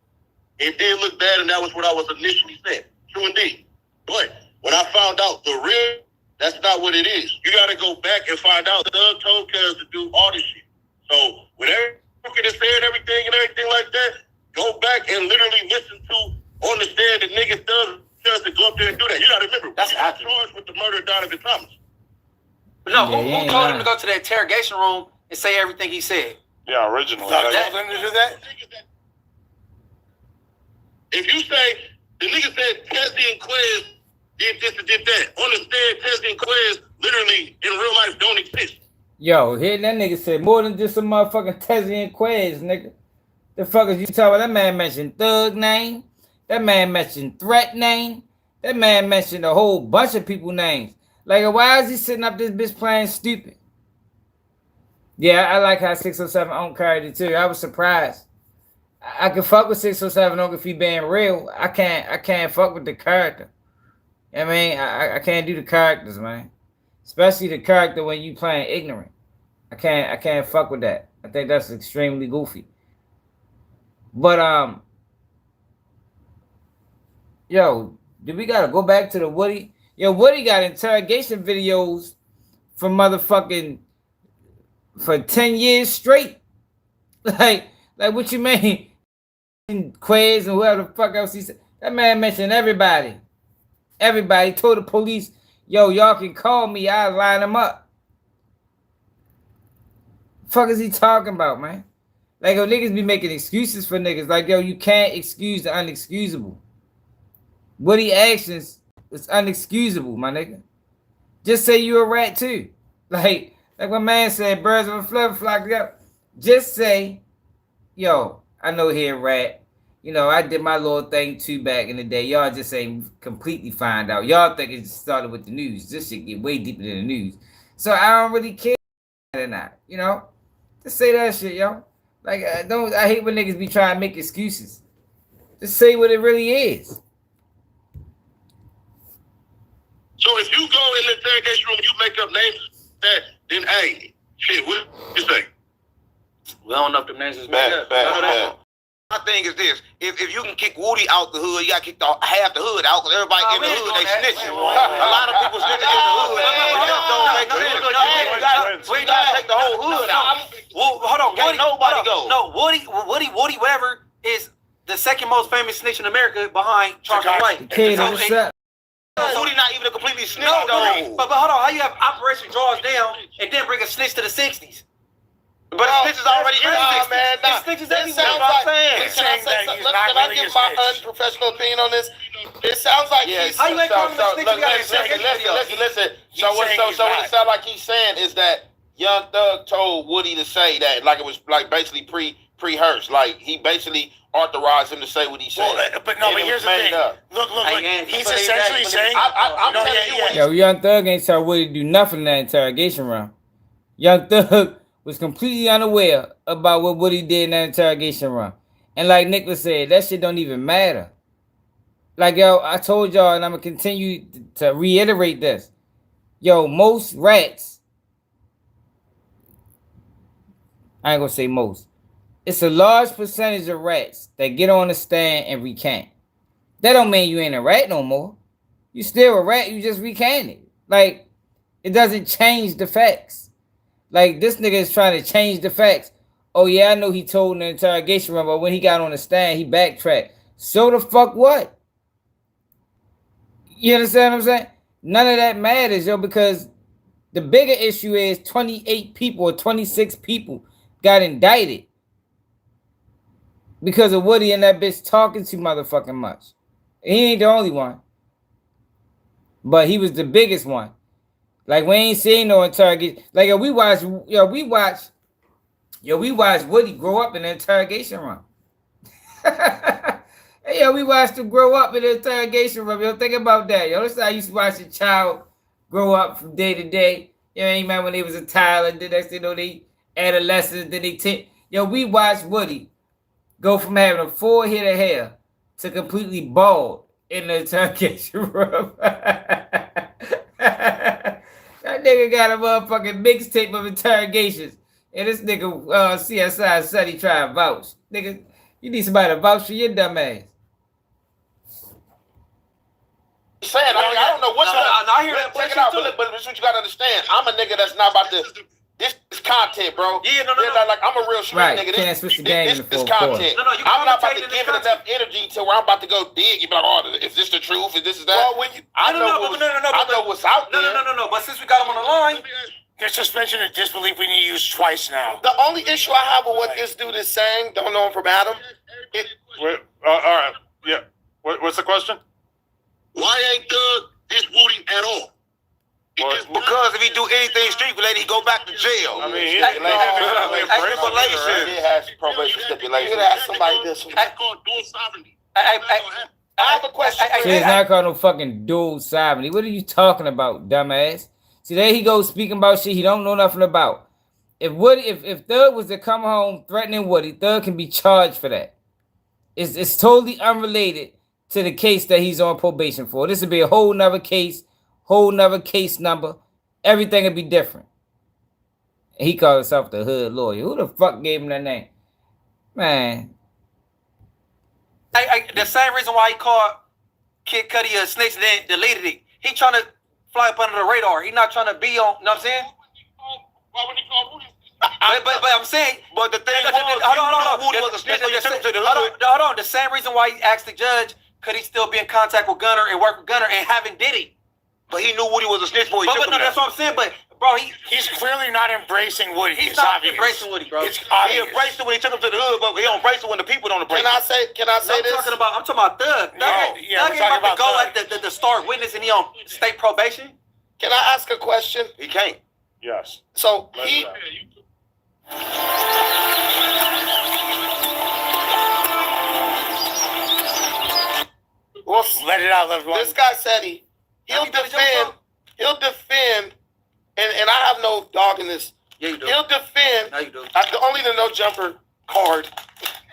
it did look bad, and that was what I was initially saying. True indeed. But when I found out the real, that's not what it is. You got to go back and find out. Thug told Cuz to do all this shit. So when everything is saying everything and everything like that, go back and literally listen to, understand that niggas Thug Cuz to go up there and do that. You got to remember, that's charged with the murder of Donovan Thomas. No, who told him to go to the interrogation room and say everything he said? Yeah, originally. Told him to do that? If you say, the nigga said Tessie and Quiz did this and did that, understand Tessie and Quiz literally in real life don't exist. Yo, here that nigga said more than just a motherfucking Tessie and Quiz, nigga. The fuck is you talking about? That man mentioned Thug name. That man mentioned Threat name. That man mentioned a whole bunch of people names. Like, why is he sitting up this bitch playing stupid? Yeah, I like how 607 Onk carried it too. I was surprised. I can fuck with 607 Onk if he being real. I can't fuck with the character. I mean, I can't do the characters, man. Especially the character when you playing ignorant. I can't fuck with that. I think that's extremely goofy. But yo, do we gotta go back to the Woody? Yo, Woody got interrogation videos for motherfucking for 10 years straight. Like what you mean? Quiz and whoever the fuck else he said. That man mentioned everybody. Everybody told the police, yo, y'all can call me, I'll line them up. Fuck is he talking about, man? Like, yo, niggas be making excuses for niggas. Like, yo, you can't excuse the unexcusable. Woody actions is unexcusable, my nigga. Just say you a rat too. Like my man said, birds of a feather flock together. Just say, yo, I know he a rat. You know, I did my little thing too back in the day. Y'all just ain't completely find out. Y'all think it started with the news. This shit get way deeper than the news. So I don't really care or not. You know, just say that shit, yo. Like, I hate when niggas be trying to make excuses. Just say what it really is. So if you go in the interrogation room and you make up names that, then hey, shit, what you say? We don't know if the names is made up. My thing is this: if you can kick Woody out the hood, you got to kick half the hood out because everybody in the hood they snitching. A lot of people snitching in the hood. We got to take the whole hood out. Well, hold on, Can't nobody go. No, Woody, whatever is the second most famous snitch in America behind Charles White. Okay, what's up? Woody not even a completely snitch No, though. but hold on, how you have Operation Draws Down and then bring a snitch to the 60s? But snitches already in the 60s. Man, nah. It's snitches This everywhere. sounds That's what I'm like, saying. can I give my unprofessional opinion on this? It sounds like he's How you ain't calling him a snitch? You gotta Listen. So what it sounds like he's saying is that Young Thug told Woody to say that, like it was like basically pre-rehearsed. Like he basically authorized him to say what he said. Well, but here's the thing. Look. He's essentially saying, Yo, Young Thug ain't tell Woody to do nothing in that interrogation round. Young Thug was completely unaware about what Woody did in that interrogation round. And like Nicholas said, that shit don't even matter. Like, yo, I told y'all, and I'm going to continue to reiterate this. Yo, most rats, I ain't going to say most. It's a large percentage of rats that get on the stand and recant. That don't mean you ain't a rat no more. You still a rat, you just recanted. Like, it doesn't change the facts. Like, this nigga is trying to change the facts. Oh, yeah, I know he told in the interrogation room, but when he got on the stand, he backtracked. So the fuck what? You understand what I'm saying? None of that matters, yo, because the bigger issue is 28 people or 26 people got indicted because of Woody and that bitch talking too motherfucking much. He ain't the only one, but he was the biggest one. Like, we ain't seen no interrogation. Like, we watched Woody grow up in the interrogation room. Hey, we watched him grow up in the interrogation room. Yo, think about that. Yo, this is how I used to watch a child grow up from day to day. You know, ain't man when they was a child and the next thing you know, they adolescents, then they Yo, we watched Woody go from having a full head of hair to completely bald in the interrogation room. That nigga got a motherfucking mixtape of interrogations. And this nigga CSI said he trying to vouch. Nigga, you need somebody to vouch for your dumb ass. Saying, I don't know what's I hear that. Check it out, but what you gotta understand, I'm a nigga that's not about to. This is content, bro. Yeah, no. Like I'm a real street nigga. Can't switch the game in the this full court. content. No, you I'm not about to commentating give in it enough energy to where I'm about to go dig. You be like, oh, is this the truth? Is this that? Well, when you, I know what's out there. No. But since we got him on the line, There's suspension of disbelief we need to use twice now. The only issue I have with what this dude is saying, don't know him from Adam. All right. Yeah. What's the question? Why ain't this Woody at all? Because if he do anything street related, he go back to jail. I mean, he has probation stipulations. He has somebody this. I have a question. It's not called no fucking dual sovereignty. What are you talking about, dumbass? See, there he goes speaking about shit he don't know nothing about. If Thug was to come home threatening Woody, Thug can be charged for that. It's totally unrelated to the case that he's on probation for. This would be a whole nother case, whole nother case number. Everything would be different. And he called himself the hood lawyer. Who the fuck gave him that name? Man. the same reason why he called Kid Cudi a snitch and then deleted it. He trying to fly up under the radar. He not trying to be on, you know what I'm saying? Why would he call Woody? But I'm saying, But the thing hold on. Woody was a snitch. Hold on. The same reason why he asked the judge, could he still be in contact with Gunner and work with Gunner and having Diddy? But he knew Woody was a snitch before he But took no, him that's there. what I'm saying. But bro, He's clearly not embracing Woody. he's It's not obvious. embracing Woody, bro. It's He obvious. embraced it when he took him to the hood, but he don't embrace it when the people don't embrace Can it. I say this? I'm talking about Thug. No, yeah, Thug we're ain't talking about to go about at the start witness and he on state probation. Can I ask a question? He can't. Yes. So Let Let it out, everyone. this guy said he'll defend, and I have no dog in this. Yeah, you do. He'll defend. No, you do. Only the no jumper card.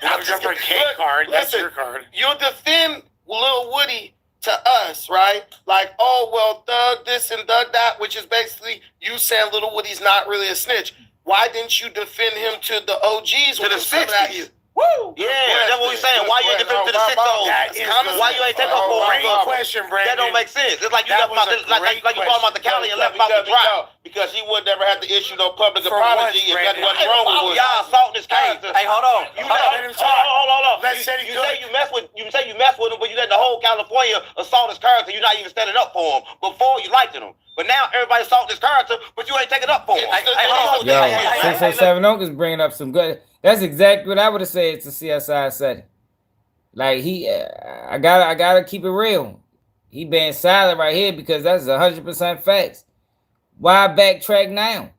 No jumper K card. That's your card. You'll defend Lil Woody to us, right? Like, oh well, Thug this and Thug that, which is basically you saying Lil Woody's not really a snitch. Why didn't you defend him to the OGs when the it was coming at 60s? you? Woo! Yeah, that's what we saying. Why you ain't defend to the 6-0? Why you ain't take up for Great question, Brandon. That don't make sense. It's like you That left out was a like great you brought him out the Cali and left him out the dry. Because he would never have to issue no public For apology if what, that Brandon? wasn't wrong with Woody. Y'all assaulting his character. Hey, hold on. Let him talk. Hold on. Let's say You say you mess with him, but you let the whole California assault his character. You're not even standing up for him. Before you liked him, but now everybody assaulting his character, but you ain't taking up for him. Yo, 607 Oak is bringing up some good. That's exactly what I would have said to CSI setting. Like I gotta keep it real. He being silent right here because that's 100% facts. Why backtrack now?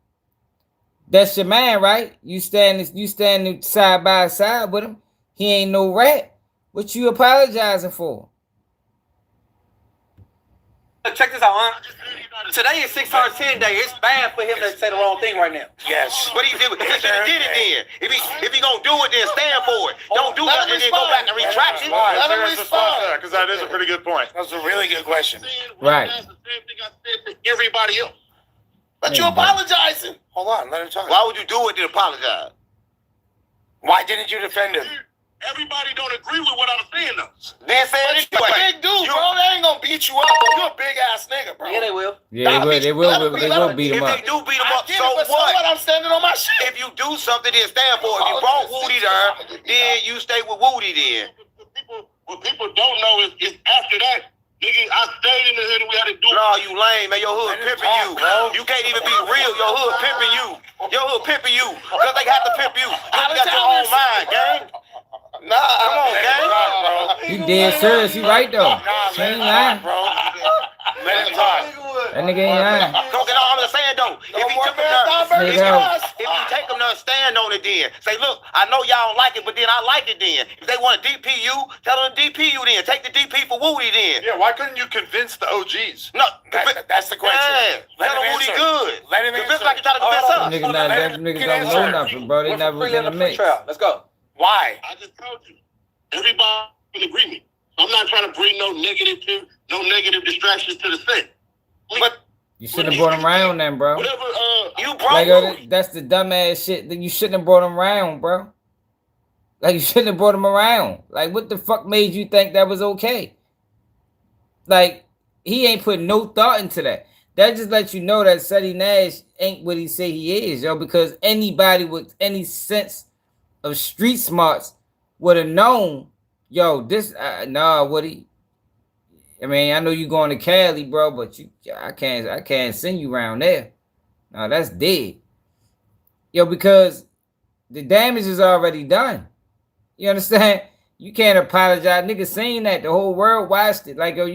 That's your man, right? You standing side by side with him. He ain't no rat. What you apologizing for? Check this out, huh? Today is 610 day. It's bad for him to say the wrong thing right now. Yes. But he should have did it then. If he gonna do it, then stand for it. Don't do nothing and then go back and retract it. Let him respond. Because that is a pretty good point. That's a really good question. Right. That's the same thing I said to everybody else. But you apologizing. Hold on, let him talk. Why would you do it then apologize? Why didn't you defend him? Everybody don't agree with what I'm saying though. Then say it You're a anyway. big dude, bro. They ain't gonna beat you up. You're a big ass nigga, bro. Yeah, they will. Yeah, they will beat him If up. they do beat him I up, get so it, but what? I'm standing on my shit. If you do something, then stand for it. If you brought Woody there, then you stay with Woody then. What people don't know is after that, Nigga, I stayed in the hood and we had to do it. No, you lame, man. Your hood pimping you. You can't even be real. Your hood pimping you. Your hood pimping you. Because they have to pimp you. You got your own mind, gang. Nah, come on, gang. You dead serious. You right, though. She ain't lying. Bro. Let him talk. That nigga ain't lying. I'm just saying, though, if he took them if you take them there, stand on it then. Say, look, I know y'all don't like it, but then I like it then. If they want to DP you, tell them to DP you then. Take the DP for Woody then. Yeah, why couldn't you convince the OGs? No, that's the question. Yeah, Let tell him them Woody answer. good. Let him Convince answer. like you try to convince us. Them niggas don't know nothing, bro. They never was in the mix. Let's go. Why? I just told you. Everybody in agreement. I'm not trying to bring no negative distractions to the set. But you shouldn't have brought him around then, bro. whatever, you broke. Like, that's the dumbass shit. That you shouldn't have brought him around, bro. Like, you shouldn't have brought him around. Like, what the fuck made you think that was okay? Like, he ain't put no thought into that. That just lets you know that Seti Nash ain't what he say he is, yo. Because anybody with any sense of street smarts would have known, yo, this, nah, Woody. I mean, I know you going to Cali, bro, but I can't send you around there. No, that's dead. Yo, because the damage is already done. You understand? You can't apologize. Niggas saying that. The whole world watched it. Like, yo,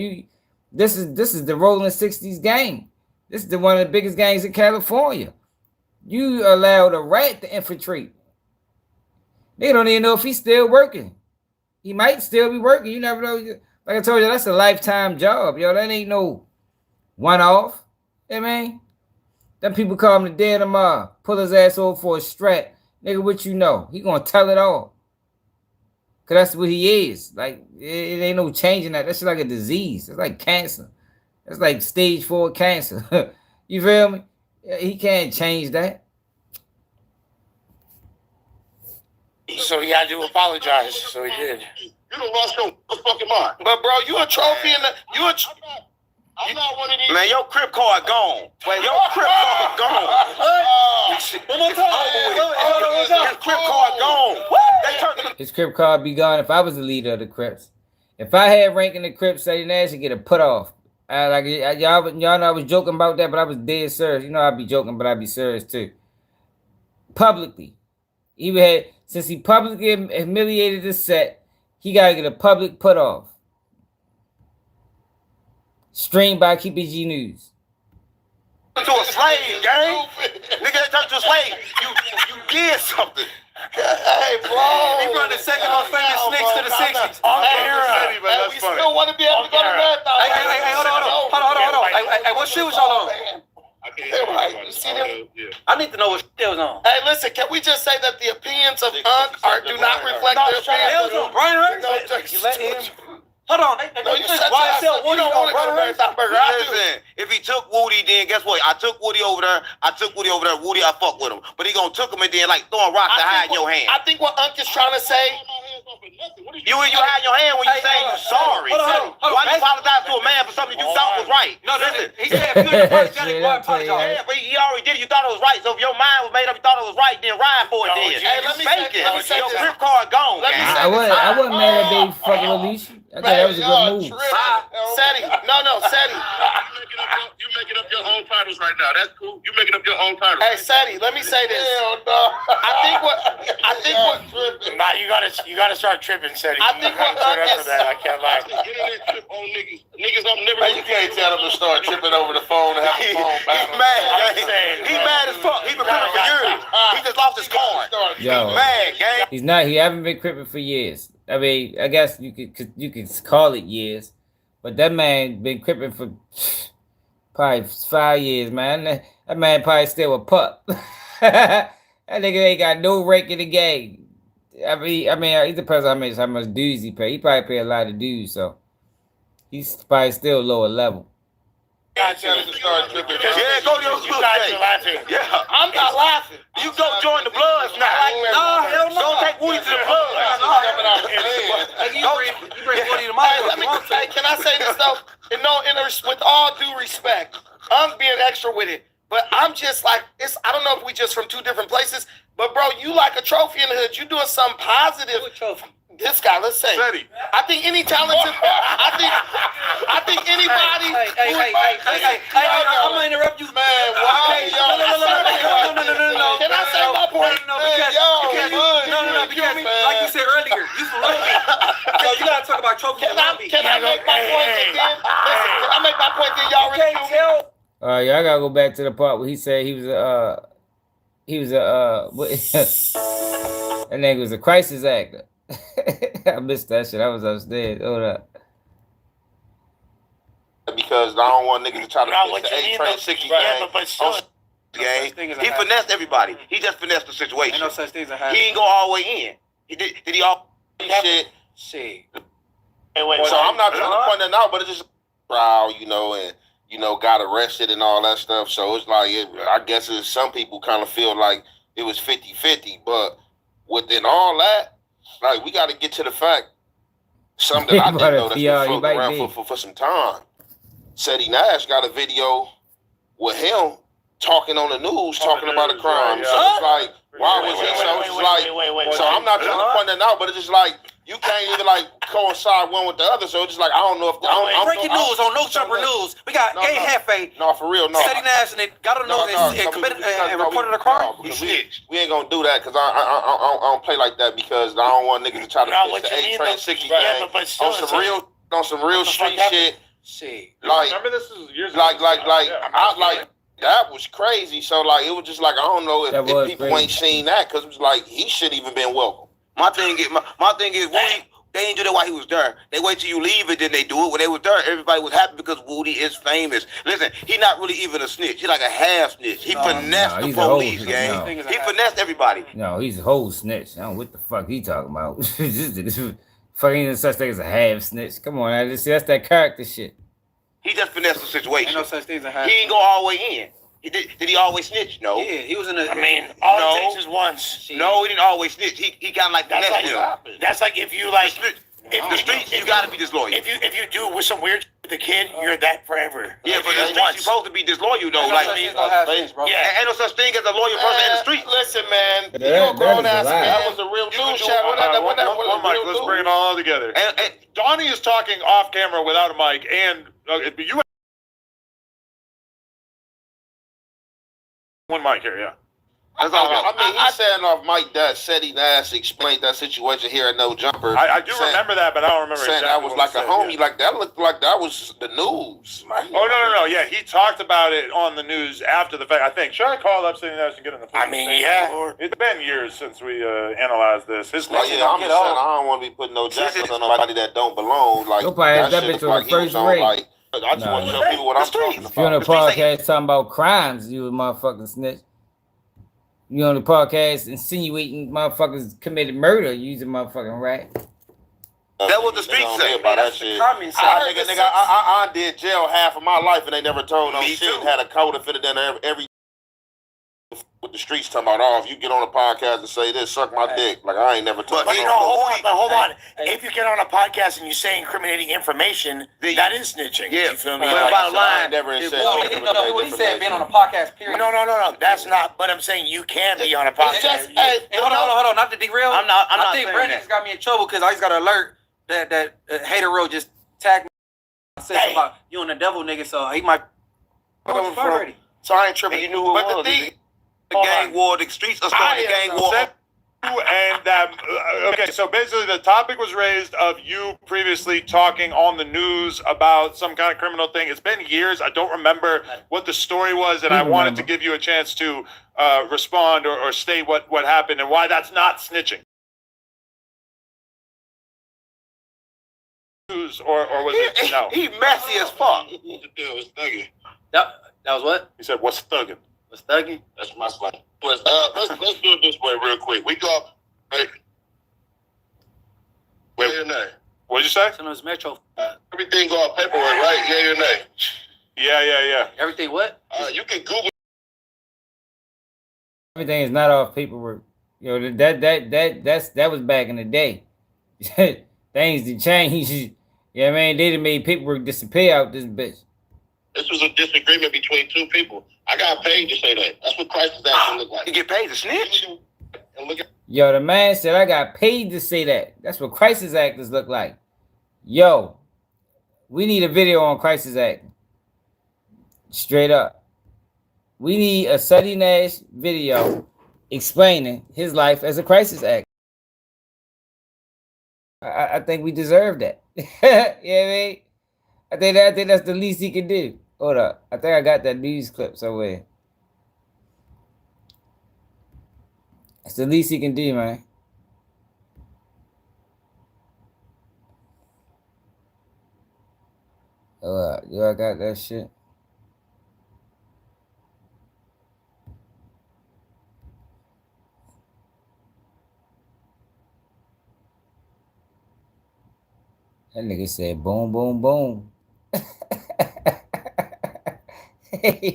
this is the rolling 60s gang. This is one of the biggest gangs in California. You allowed a rat to infiltrate. They don't even know if he's still working. He might still be working. You never know. Like I told you, that's a lifetime job, yo. That ain't no one-off. You know what I mean? Them people call him the dead tomorrow. Pull his ass over for a strap. Nigga, what you know? He gonna tell it all. Because that's what he is. Like, it ain't no changing that. That's like a disease. It's like cancer. It's like stage 4 cancer. You feel me? He can't change that. So he had to apologize. So he did. You done lost your fucking mind. But bro, you a trophy in the I'm not one of these. man. Your Crip card gone. Well, your Crip card gone. One more time. Your Crip card gone. They turned His Crip card be gone if I was the leader of the Crips. If I had rank in the Crips, Seti Nash would get a put off. Y'all know I was joking about that, but I was dead serious. You know I'd be joking, but I'd be serious too. Publicly. Since he publicly humiliated the set, he gotta get a public put off. Streamed by KPG News. to a slave, gang. Nigga, they turned to a slave. You did something. Hey, bro. He run the second most famous Knicks to the 60s. We still want to be able to go to marathon. Hey, hold on. Hey, what shoes y'all on? You see them? I need to know what they was on. Hey, listen, can we just say that the opinions of Unc do not reflect the opinions of Brian Hurst? You let him... Hold on. No, you said YSL Woody on Brian Hurst. Listen, if he took Woody, then guess what? I took Woody over there. Woody, I fuck with him. But he gonna took him and then like throwing rocks to hide in your hand. I think what Unc is trying to say... You hide your hand when you say you're sorry. Hold on. Why you apologize to a man for something you thought was right? No, listen. He said if you apologize. Yeah, but he already did it. You thought it was right. So if your mind was made up, you thought it was right, then ride for it then. Hey, let me say Your grip card gone. I wasn't mad at they fucking release. I thought that was a good move. Seti. You making up your own titles right now. That's cool. You making up your own titles. Hey, Seti, let me say this. Hell no. I think what nah, you gotta start tripping, Seti. I think what I can't lie. Internet trip on niggas. Niggas I'm never. You can't tell them to start tripping over the phone and have the phone back. He's mad. He's mad as fuck. He been cripping for years. He just lost his card. Yo, mad, gang. He's not. He haven't been cripping for years. I mean, I guess you could call it years, but that man been cripping for probably 5 years, man. That man probably still a pup. That nigga ain't got no rank in the game. I mean, it depends on how much dues he pay. He probably pay a lot of dues, so he's probably still lower level. Yeah, go to your school. Yeah, I'm not laughing. You go join the Bloods now. No, hell no. Don't take Woody to the Bloods. You bring Woody to my Hey, can I say this though? With all due respect, I'm being extra with it, but I'm just like I don't know if we just from two different places, but bro, you like a trophy in the hood. You doing something positive. this guy, let's say. Seti. I think any talented, I think anybody. I'm gonna interrupt you, Man, why? No. Can I say my point? Because like you said earlier, you from Long Beach. So you gotta talk about trophies in Long Beach. Can I make my point again? Listen, can I make my point then? Y'all really Yeah, I gotta go back to the part where he said he was a that nigga was a crisis actor. I missed that shit. I was upstairs. Hold up. Because I don't want niggas to try to fix the 8 train 60 Yeah, but still. He finessed everybody. He just finessed the situation. Ain't no such thing as a He half. ain't go all the way in. Did he all shit. Shit. So I'm not trying to point that out, but it's just trial, you know, and got arrested and all that stuff. So it's like, I guess some people kind of feel like it was 50-50, but within all that, like, we got to get to the fact, something that I didn't know that's been floating around for some time. Seti Nash got a video with him talking on the news, talking about a crime. So it's like, why was he so? It's like, so I'm not trying to point that out, but it's just like, you can't even like coincide one with the other. So it's just like, I don't know if breaking news on No Jumper News. We got A Hefe. No, for real, no. Seti Nash, and they got to know and committed and reported a crime. We ain't gonna do that because I don't play like that because I don't want niggas to try to fix the 8 train 60 thing on some real street shit. Like, remember this is years like that was crazy. So like, it was just like, I don't know if people ain't seen that because it was like he shouldn't even been welcome. My thing is, Woody, they ain't do that while he was there. They wait till you leave it, then they do it. When they was there, everybody was happy because Woody is famous. Listen, he not really even a snitch. He like a half snitch. He finessed the police, gang. He finessed everybody. No, he's a whole snitch. I don't know what the fuck he talking about. Fucking such thing as a half snitch. Come on, that's that character shit. He just finessed the situation. Ain't no such thing as a half. He ain't go all the way in. Did he always snitch? No. Yeah, he was in a. I mean, all it takes is once. No, he didn't always snitch. He got like That's like if you like. In the streets, you gotta be disloyal. If you do with some weird with the kid, you're that forever. Yeah, but the streets, you're supposed to be disloyal though. Like, yeah, ain't no such thing as a loyal person in the street. Listen, man, you're a grown ass man. That was a real news chat. One mic, let's bring it all together. And Donnie is talking off camera without a mic, and you one mic here, yeah. I mean, he's saying off mic that Seti Nash explained that situation here at No Jumper. I do remember that, but I don't remember saying exactly that was like a homie. Like, that looked like that was the news. Like, no. Yeah, he talked about it on the news after the fact, I think. Should I call up Seti Nash and get in the police? I mean, yeah. It's been years since we analyzed this. I'm just saying, I don't want to be putting no jackets on nobody that don't belong. Like, that bitch was first rate. Like, I just want to show people what I'm talking about. If you're on a podcast talking about crimes, you a motherfucking snitch. You on the podcast insinuating motherfuckers committed murder using motherfucking rat. That was the street say. I did jail half of my life and they never told no shit. Had a code that fitted in every with the streets talking about, oh, if you get on a podcast and say this, suck my dick. Like, I ain't never told. But hold on. If you get on a podcast and you say incriminating information, that is snitching. Yeah. You feel me? But bottom line, What he said, being on a podcast, period. No. That's not. But I'm saying you can be on a podcast. Hold on. Not to derail. I think Brandon just got me in trouble because I just got an alert that Hater Road just tagged me. I said something about you and the devil nigga, so he might. So I ain't tripping. You knew who it was. The gang war, the streets are starting gang war. And okay, so basically the topic was raised of you previously talking on the news about some kind of criminal thing. It's been years. I don't remember what the story was, and I wanted to give you a chance to respond or state what happened and why that's not snitching. Or was it no? He messy as fuck. That was what? He said, "What's thugging?" What's thugging? That's my slang. Let's do it this way real quick. We go. Hey. Yay or nay? What'd you say? So it's Metro. Everything go off paperwork, right? Yay or nay? Yeah. Everything what? You can Google. Everything is not off paperwork. You know, that was back in the day. Things did change. You know what I mean? They done made paperwork disappear out this bitch. This was a disagreement between two people. I got paid to say that. That's what crisis action look like. You get paid to snitch? And look at Yo, the man said I got paid to say that. That's what crisis actors look like. Yo, we need a video on crisis acting. Straight up. We need a Suddy Nash video explaining his life as a crisis actor. I think we deserve that. You know what I mean? I think that's the least he can do. Hold up. I think I got that news clip somewhere. That's the least he can do, man. Do I got that shit? That nigga said boom, boom, boom.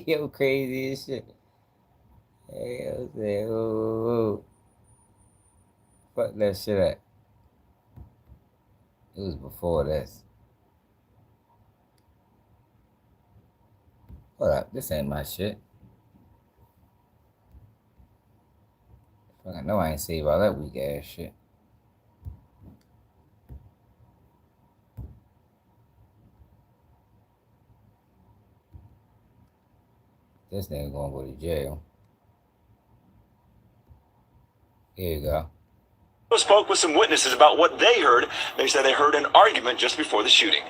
Yo, crazy as shit. Hey, yo, say, oh. Fuck that shit up. It was before this. Hold up, this ain't my shit. Fuck, I know I ain't save all that weak ass shit. This nigga gonna go to jail. Here you go. Spoke with some witnesses about what they heard. They said they heard an argument just before the shooting.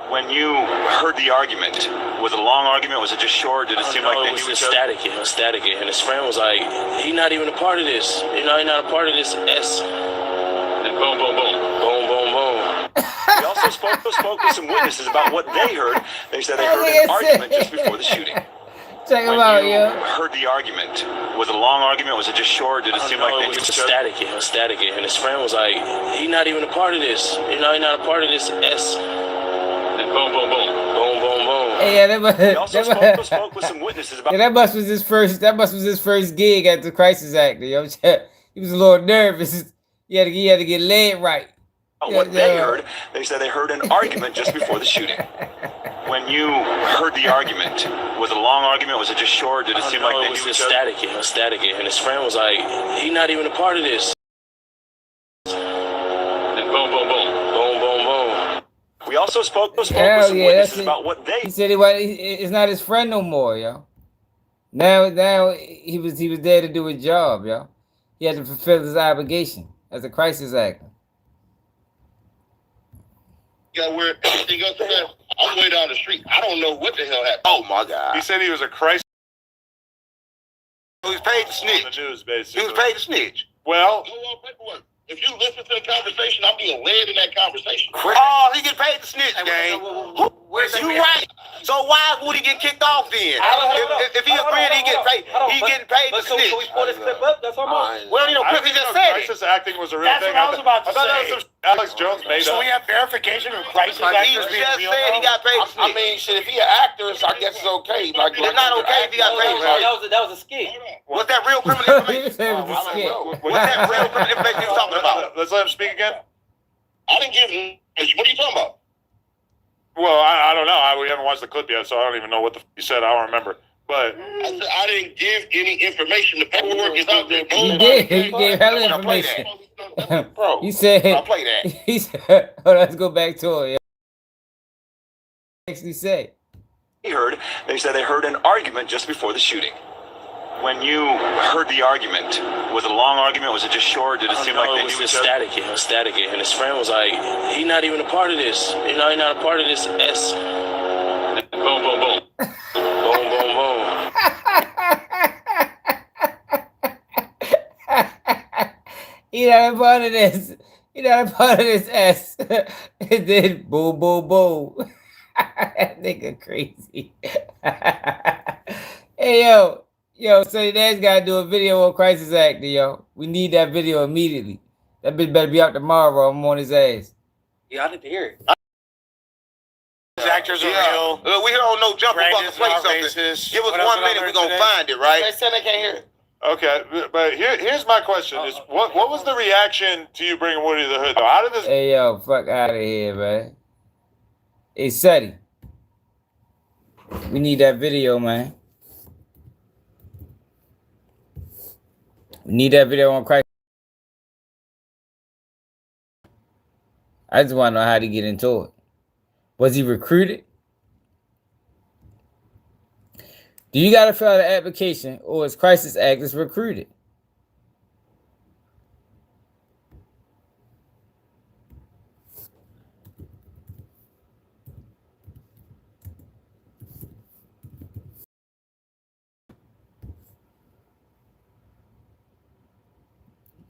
When you heard the argument, was it a long argument? Was it just short? Did it seem like it was just static? It was static. And his friend was like, "He not even a part of this. You know, he not a part of this." And boom, boom, boom, boom, boom, boom. We also spoke with some witnesses about what they heard. They said they heard an argument just before the shooting. Check him out, yo. Heard the argument. Was it a long argument? Was it just short? Did it seem like it was just static? It was static. And his friend was like, "He not even a part of this. You know, he not a part of this." And boom, boom, boom, boom, boom, boom. Hey, yeah, that we also spoke with some witnesses about. Yeah, that must was his first gig at the crisis actor. Yo, he was a little nervous. He had to get laid right. What they heard, they said they heard an argument just before the shooting. When you heard the argument, was it a long argument? Was it just short? Did it seem like it was just static? It was static. And his friend was like, "He not even a part of this." And boom, boom, boom, boom, boom, boom. We also spoke with some witnesses about what they. He said it's not his friend no more, yo. Now he was there to do his job, yo. He had to fulfill his obligation as a crisis actor. Where everything else is, I'm way down the street. I don't know what the hell happened. Oh my God! He said he was a crisis. He was paid to snitch. On the news, basically. He was paid to snitch. Well, if you listen to the conversation, I'm being led in that conversation. Oh, he get paid to snitch, gang. You right. So why would he get kicked off then? If he agreed, he getting paid to snitch. So we pull this clip up. That's all. Well, you know, Chris just said it. Crisis acting was a real thing. That's what I was about to say. Alex Jones made So up. we have verification of crisis He actors being just real. said he got paid to snitch. I mean, shit, if he an actor, I guess it's okay. Like, it's not okay if he got paid to snitch. That was a skit. What's that real criminal information? What's that real criminal information you talking about? Let's let him speak again. I didn't give him. What are you talking about? Well, I don't know. We haven't watched the clip yet, so I don't even know what the he said. I don't remember. But I said I didn't give any information. The paperwork is out there. You did. You gave hella information. Bro, he said. I'll play that. He said. Oh, let's go back to it. Yeah. Actually, say. They said they heard an argument just before the shooting. When you heard the argument, was it a long argument? Was it just short? Did it seem like it was just static? It was static. And his friend was like, "He not even a part of this. You know, he not a part of this." Boom, boom, boom, boom, boom, boom. He not a part of this. He not a part of this S. And then boom, boom, boom. That nigga crazy. Hey, yo. Yo, so dad's got to do a video on crisis actor, yo. We need that video immediately. That bitch better be out tomorrow. I'm on his ass. Yeah, I need to hear it. These actors are real. We here on No Jumper fucking play something. Racist. Give us 1 minute, we're going to find it, right? They said they can't hear it. okay, but here's my question: is what was the reaction to you bringing Woody to the hood? Though, how did this? Hey, yo, fuck out of here, man. Hey, Suddy. We need that video, man. We need that video on crisis. I just want to know how to get into it. Was he recruited? Do you got to fill out an application, or is Crisis Actors recruited?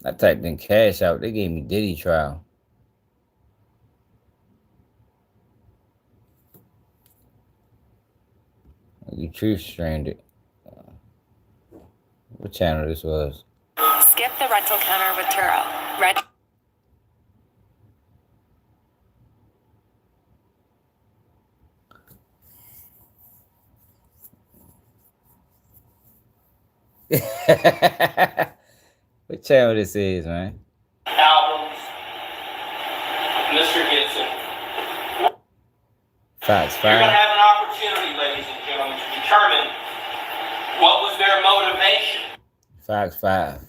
I typed in cash out. They gave me Diddy trial. You truth streamed it. What channel this was? Skip the rental counter with Turo. Red. What channel this is, man? Albums. Mr. Gibson. Fox You're going to 5. have an opportunity, ladies and gentlemen, to determine what was their motivation. Fox 5.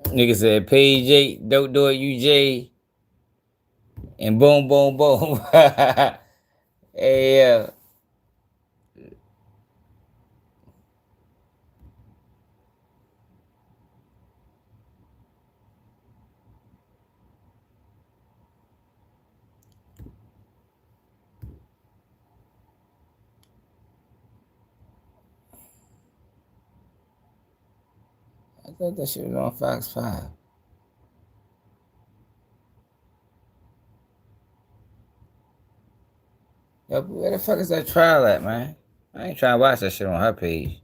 Nigga said, Page 8, don't do it, UJ. And boom, boom, boom. Hey, I thought that shit was on Fox 5. Yo, where the fuck is that trial at, man? I ain't trying to watch that shit on her page.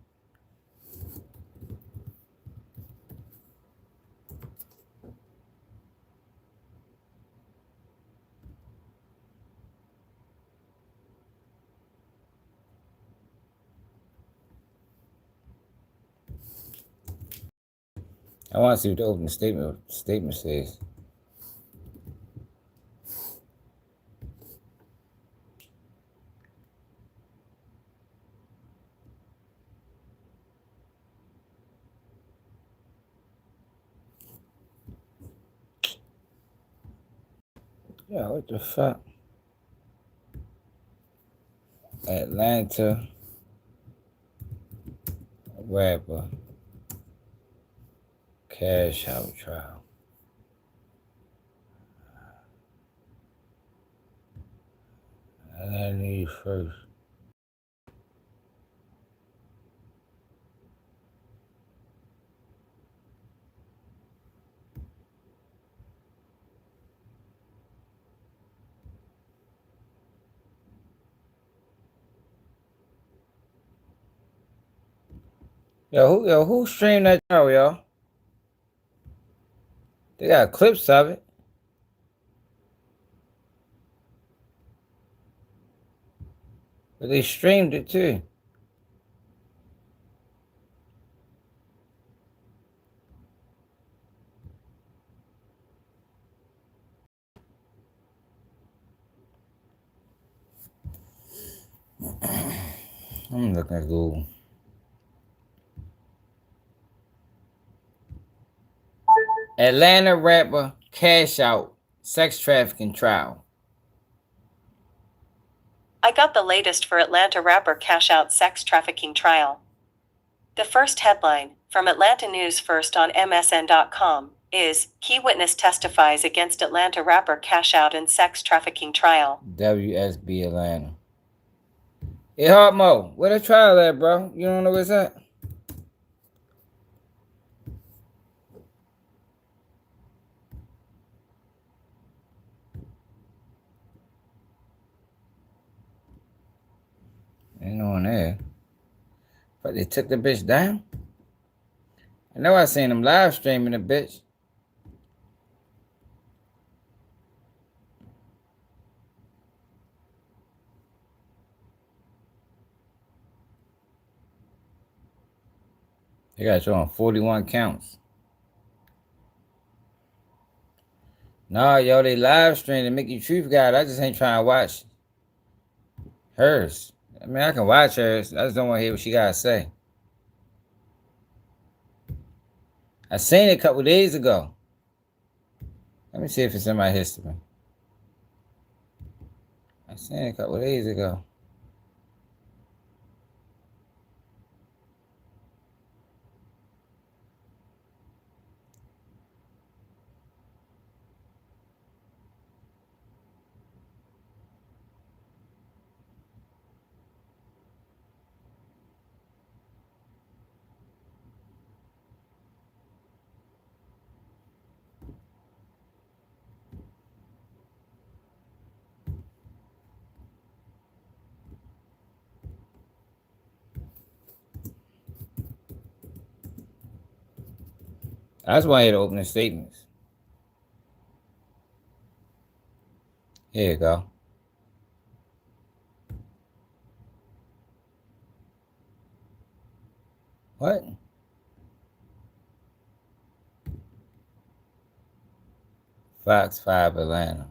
I want to see what the opening statement says. Yeah, what the fuck? Atlanta rapper cash out trial. I need first. Who streamed that trial, y'all? They got clips of it. But they streamed it too. I'm looking at Google. Atlanta rapper cash out sex trafficking trial. I got the latest for Atlanta rapper cash out sex trafficking trial. The first headline, from Atlanta News First on MSN.com, is, Key Witness Testifies Against Atlanta Rapper Cash Out in Sex Trafficking Trial. WSB Atlanta. Hey, Hard Mo, where the trial at, bro? You don't know where it's at? Ain't no one there. But they took the bitch down? I know I seen them live streaming the bitch. They got you on 41 counts. Nah, yo, they live streaming Mickey Truth got it. I just ain't trying to watch hers. I mean, I can watch hers. I just don't want to hear what she got to say. I seen it a couple days ago. Let me see if it's in my history. I seen it a couple days ago. That's why I had to open the statements. Here you go. What? Fox 5 Atlanta.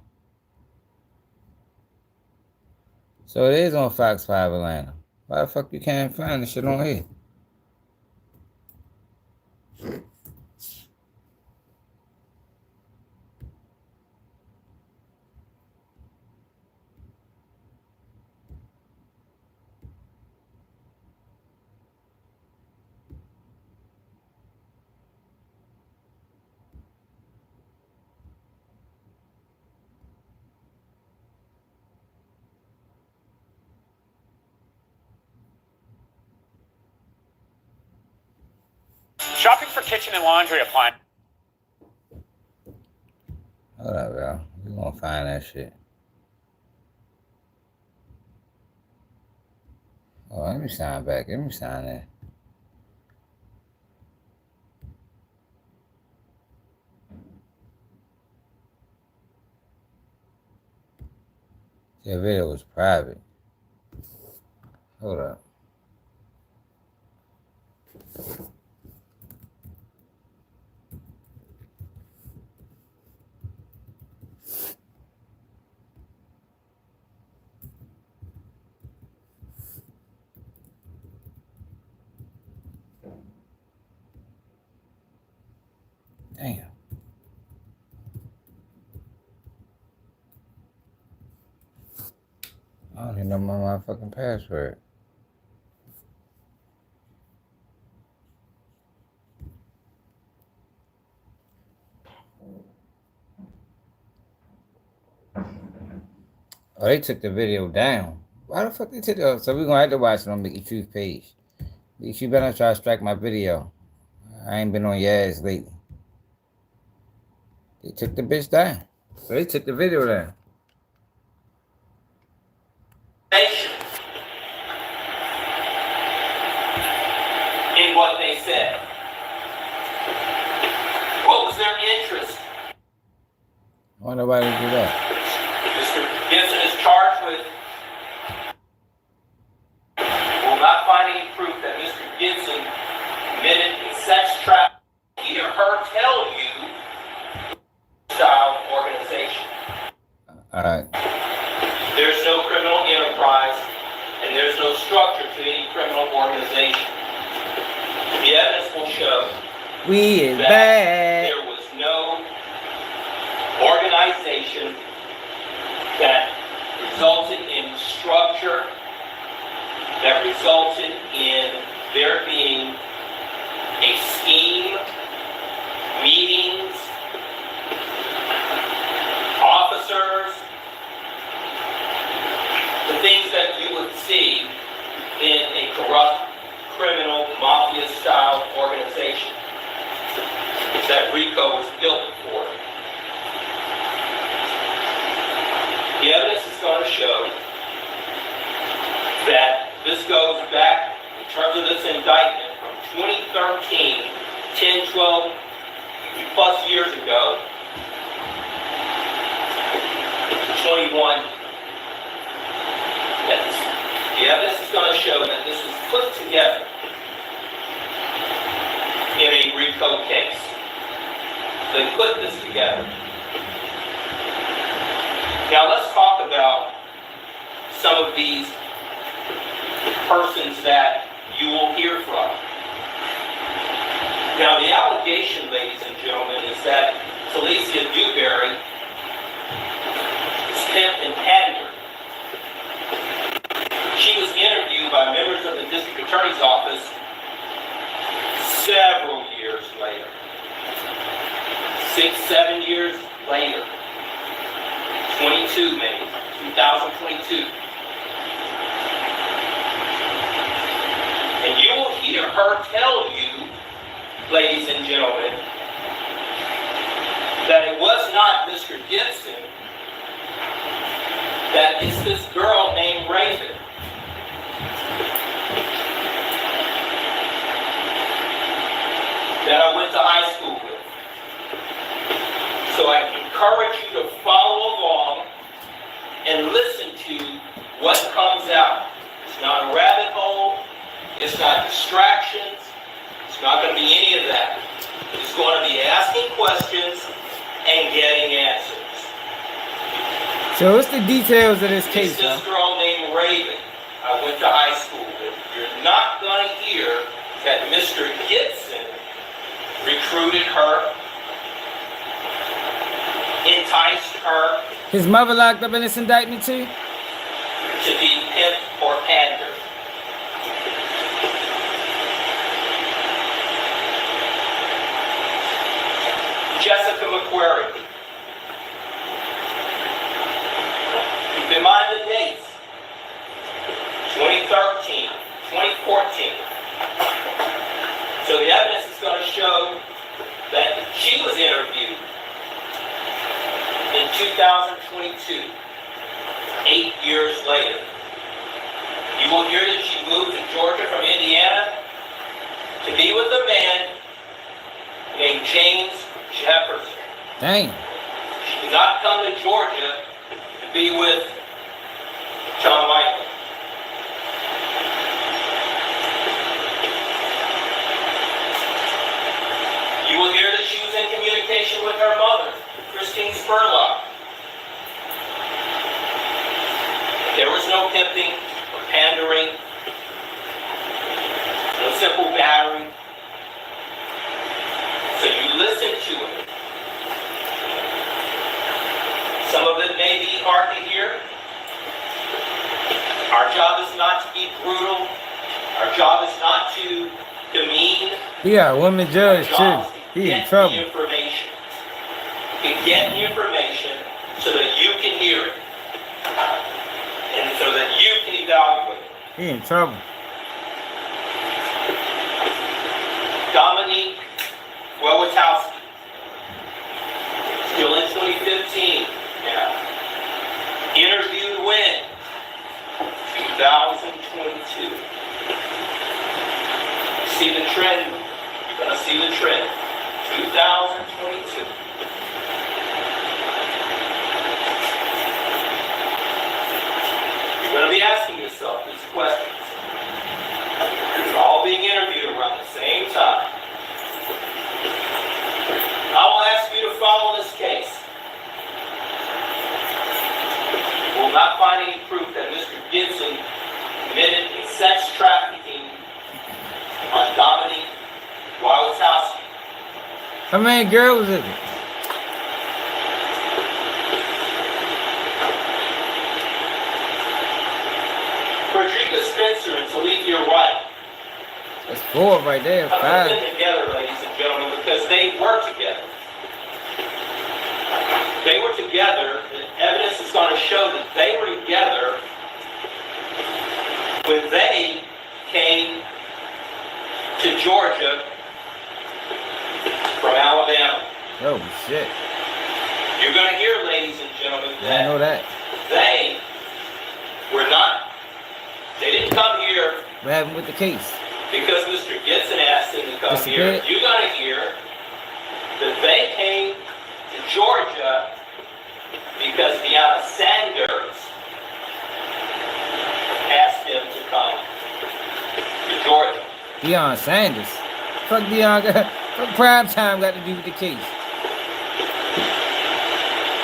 So it is on Fox 5 Atlanta. Why the fuck you can't find the shit on here? Shopping for kitchen and laundry appliances. Hold up, bro. We gonna find that shit. Oh, let me sign back. Let me sign that. That video was private. Hold up. Damn. I don't even know my motherfucking password. Oh, they took the video down. Why the fuck they took it? So we're gonna have to watch it on Mickey Truth page. You better not try to strike my video. I ain't been on your ass lately. They took the bitch down. So they took the video down. In what they said. What was their interest? Why nobody do that? Mr. Gibson is charged with will not find any proof that Mr. Gibson committed a sex trafficking. Hear her tell you style organization. Alright. There's no criminal enterprise and there's no structure to any criminal organization. The evidence will show We is that back. there was no organization that resulted in structure, that resulted in there being a scheme, meetings, officers, the things that you would see in a corrupt, criminal, mafia-style organization that RICO was built for. The evidence is going to show that this goes back, in terms of this indictment, from 2013, 10, 12 plus years ago, 21. The evidence is going to show that this was put together in a RICO case. They put this together. Now let's talk about some of these persons that you will hear from. Now, the allegation, ladies and gentlemen, is that Talicia Dewberry is pimped and pandered. She was interviewed by members of the district attorney's office several years later. 6, 7 years later. 22 maybe, 2022. And you will hear her tell you, ladies and gentlemen, that it was not Mr. Gibson, that it's this girl named Raven. That I went to high school with. So I encourage you to follow along and listen to what comes out. It's not a rabbit hole. It's not distractions. It's not going to be any of that. It's going to be asking questions and getting answers. So what's the details of this case, It's this girl named Raven I went to high school with. You're not going to hear that Mr. Gibson recruited her, enticed her. His mother locked up in this indictment too? To be pimped or pandered. Jessica McQuarrie. Keep in mind the dates. 2013, 2014. So the evidence is going to show that she was interviewed in 2022, 8 years later. You will hear that she moved to Georgia from Indiana to be with a man named James Jefferson. Dang. She did not come to Georgia to be with John Michael. You will hear that she was in communication with her mother, Christine Spurlock. There was no pimping or pandering, no simple battery. So you listen to it. Some of it may be hard to hear. Our job is not to be brutal. Our job is not to demean. Yeah, a woman judge too. He in trouble. The information. To get the information so that you can hear it. And so that you can evaluate it. He in trouble. Dominique Wojciechowski. Still in 2015 now. Interviewed when? 2022. See the trend? You're going to see the trend. 2022. You're going to be asking yourself these questions. You're all being interviewed around the same time. I will ask you to follow this case. You will not find any proof that Mr. Gibson committed a sex trafficking on Dominique Wojciechowski. How many girls is it? Frederica Spencer and Talithia Wright. That's 4 right there, 5. Put them together, ladies and gentlemen, because they were together. They were together. The evidence is going to show that they were together when they came to Georgia from Alabama. Oh shit. You're going to hear, ladies and gentlemen, I know that. they were not, they didn't come here What happened with the case? because Mr. Gibson asked them to come here. You're going to hear that they came to Georgia because Deanna Sanders asked them to come to Georgia. Deion Sanders. Fuck Deion got, fuck prime time got to do with the case.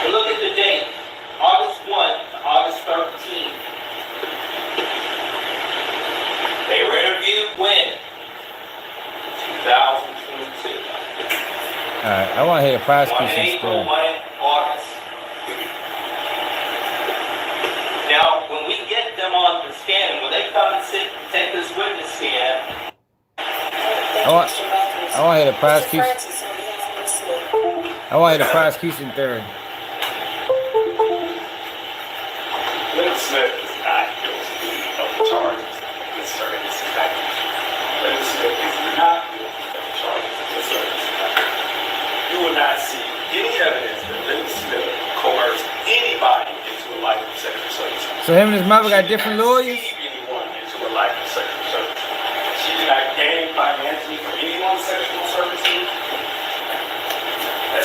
But look at the date, August 1 to August 13. They were interviewed when? 2022. Alright, I want to hear the One in prosecution April, story. one in August. Now, when we get them on the stand, when they come and sit and take this witness stand, I want to hear the prosecution. I want to hear the prosecution theory. Lil Smith is not guilty of the charges concerning this package. Lil Smith is not guilty of the charges concerning this package. You will not see any evidence that Lil Smith coerced anybody into a life of sexual service. So him and his mother got different lawyers? Anyone into a life of sexual service. She did not gain financially from anyone's sexual services.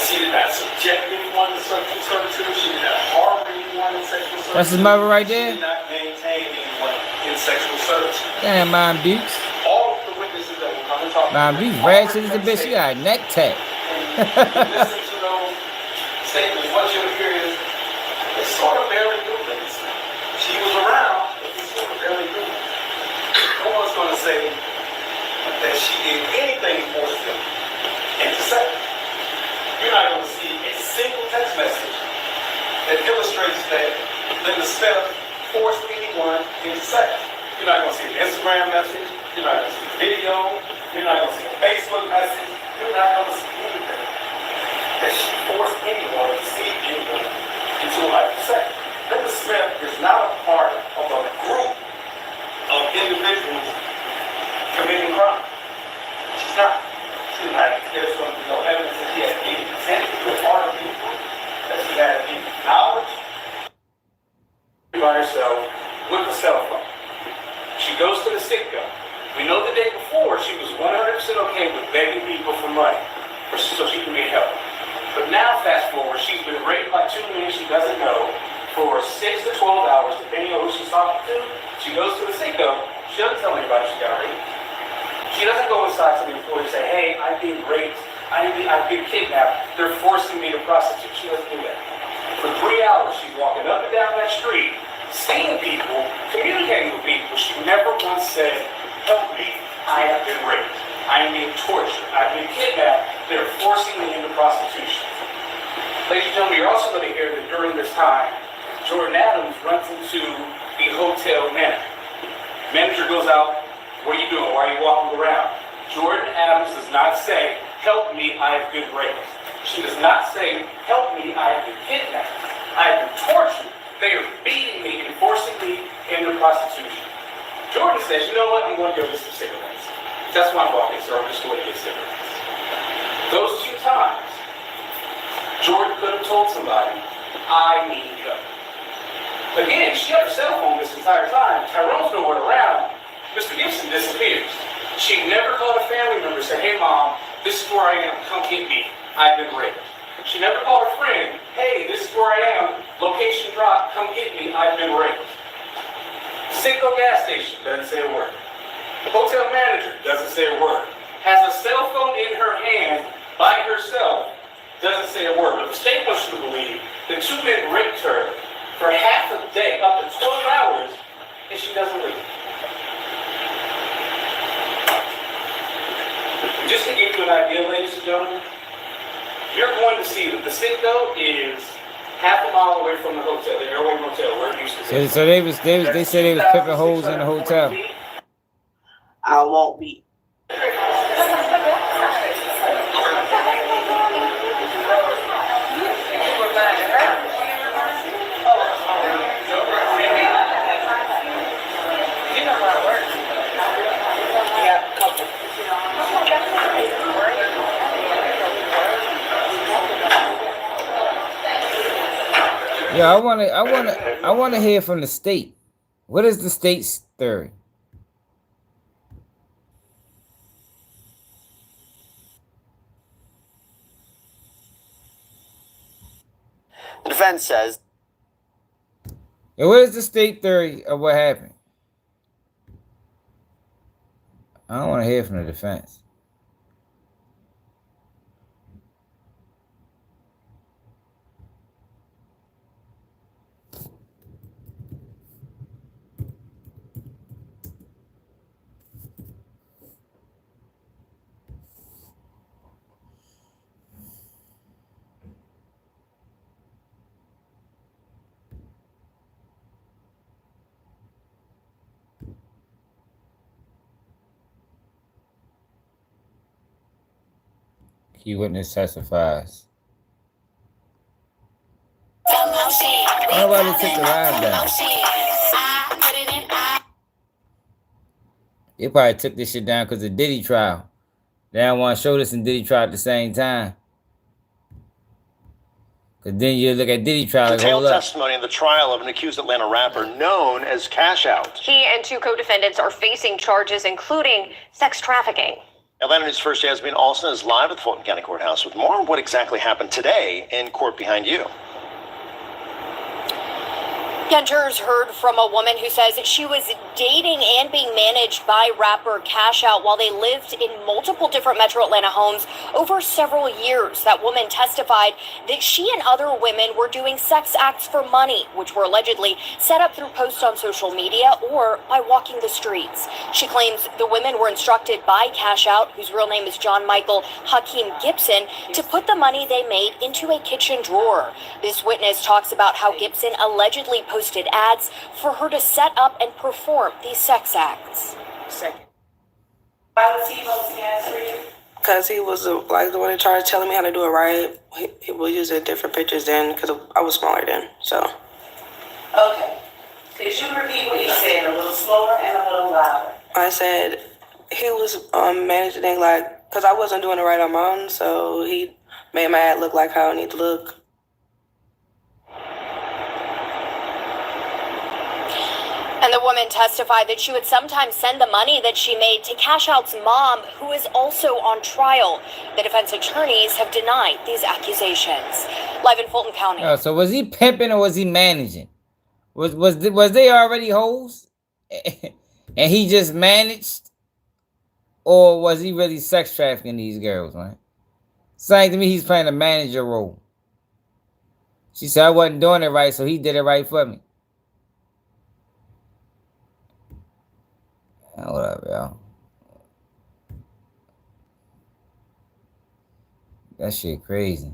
She did not subject anyone to sexual services. She did not harbor anyone in sexual services. That's his mother right there? She did not maintain anyone in sexual services. Damn, Mom Dukes. All of the witnesses that will come and talk. Mom Dukes ratchet as a bitch. She got a neck tag. Listen to those statements. What you'll hear is they sort of barely do this. She was around, but they sort of barely do it. No one's going to say that she did anything for them. And to say, you're not going to see a single text message that illustrates that Linda Smith forced anyone into sex. You're not going to see an Instagram message. You're not going to see a video. You're not going to see a Facebook message. You're not going to see anything that she forced anyone to see anyone into a life of sex. Linda Smith is not a part of a group of individuals committing crime. She's not. She's not. There's going to be no evidence that she has any intent to be a part of people, that she has any knowledge. By herself with a cell phone. She goes to the Citgo. We know the day before she was 100% okay with begging people for money so she can get help. But now, fast forward, she's been raped by 2 men she doesn't know for 6 to 12 hours, depending on who she's talking to. She goes to the Citgo. She doesn't tell anybody she got raped. She doesn't go inside to the employee and say, hey, I've been raped. I've been kidnapped. They're forcing me to prostitute. She doesn't do that. For 3 hours, she's walking up and down that street, seeing people, communicating with people. She never once said, help me, I have been raped. I am being tortured. I've been kidnapped. They're forcing me into prostitution. Ladies and gentlemen, you're also going to hear that during this time, Jordan Adams runs into the hotel manager. Manager goes out, what are you doing? Why are you walking around? Jordan Adams does not say, help me, I have been raped. She does not say, help me, I have been kidnapped. I have been tortured. They are beating me and forcing me into prostitution. Jordan says, you know what? I'm going to go get some cigarettes. That's why I'm walking, so I'm just going to get cigarettes. Those 2 times, Jordan could have told somebody, I need help. Again, she had her cell phone this entire time. Tyrone's nowhere around. Mr. Gibson disappears. She never called a family member and said, hey mom, this is where I am, come get me. I've been raped. She never called a friend, hey, this is where I am, location drop, come get me, I've been raped. Citgo gas station, doesn't say a word. Hotel manager, doesn't say a word. Has a cell phone in her hand by herself, doesn't say a word. But the state wants you to believe that 2 men raped her for half a day, up to 12 hours, and she doesn't leave. Just to give you an idea, ladies and gentlemen, you're going to see that the Citgo is half a mile away from the hotel, the Airway Motel, where it used to be. So they said they was pimping holes in the hotel. I won't be. Yeah, I wanna hear from the state. What is the state's theory? The defense says. Yeah, what is the state theory of what happened? I don't want to hear from the defense. Key witness testifies. Nobody took the live down. They probably took this shit down because of Diddy trial. They don't want to show this in Diddy trial at the same time. Because then you look at Diddy trial like, Detailed hold up. testimony in the trial of an accused Atlanta rapper known as Cashout. He and 2 co-defendants are facing charges including sex trafficking. Atlanta News First Jasmine Alston is live at the Fulton County Courthouse with more on what exactly happened today in court behind you. Yeah, jurors heard from a woman who says she was dating and being managed by rapper Cashout while they lived in multiple different Metro Atlanta homes over several years. That woman testified that she and other women were doing sex acts for money, which were allegedly set up through posts on social media or by walking the streets. She claims the women were instructed by Cashout, whose real name is John Michael Hakeem Gibson, to put the money they made into a kitchen drawer. This witness talks about how Gibson allegedly posted ads for her to set up and perform these sex acts. Why was he posting ads for you? Because he was like the one in charge telling me how to do it right. He was using different pictures then because I was smaller then, so. Okay. Could you repeat what you said a little slower and a little louder? I said he was managing it like, because I wasn't doing it right on my own, so he made my ad look like how I need to look. And the woman testified that she would sometimes send the money that she made to Cashout's mom, who is also on trial. The defense attorneys have denied these accusations. Live in Fulton County. Oh, so was he pimping or was he managing? Was they already hoes? And he just managed? Or was he really sex trafficking these girls, man? Saying to me he's playing a manager role. She said I wasn't doing it right, so he did it right for me. Hold up, y'all. That shit crazy.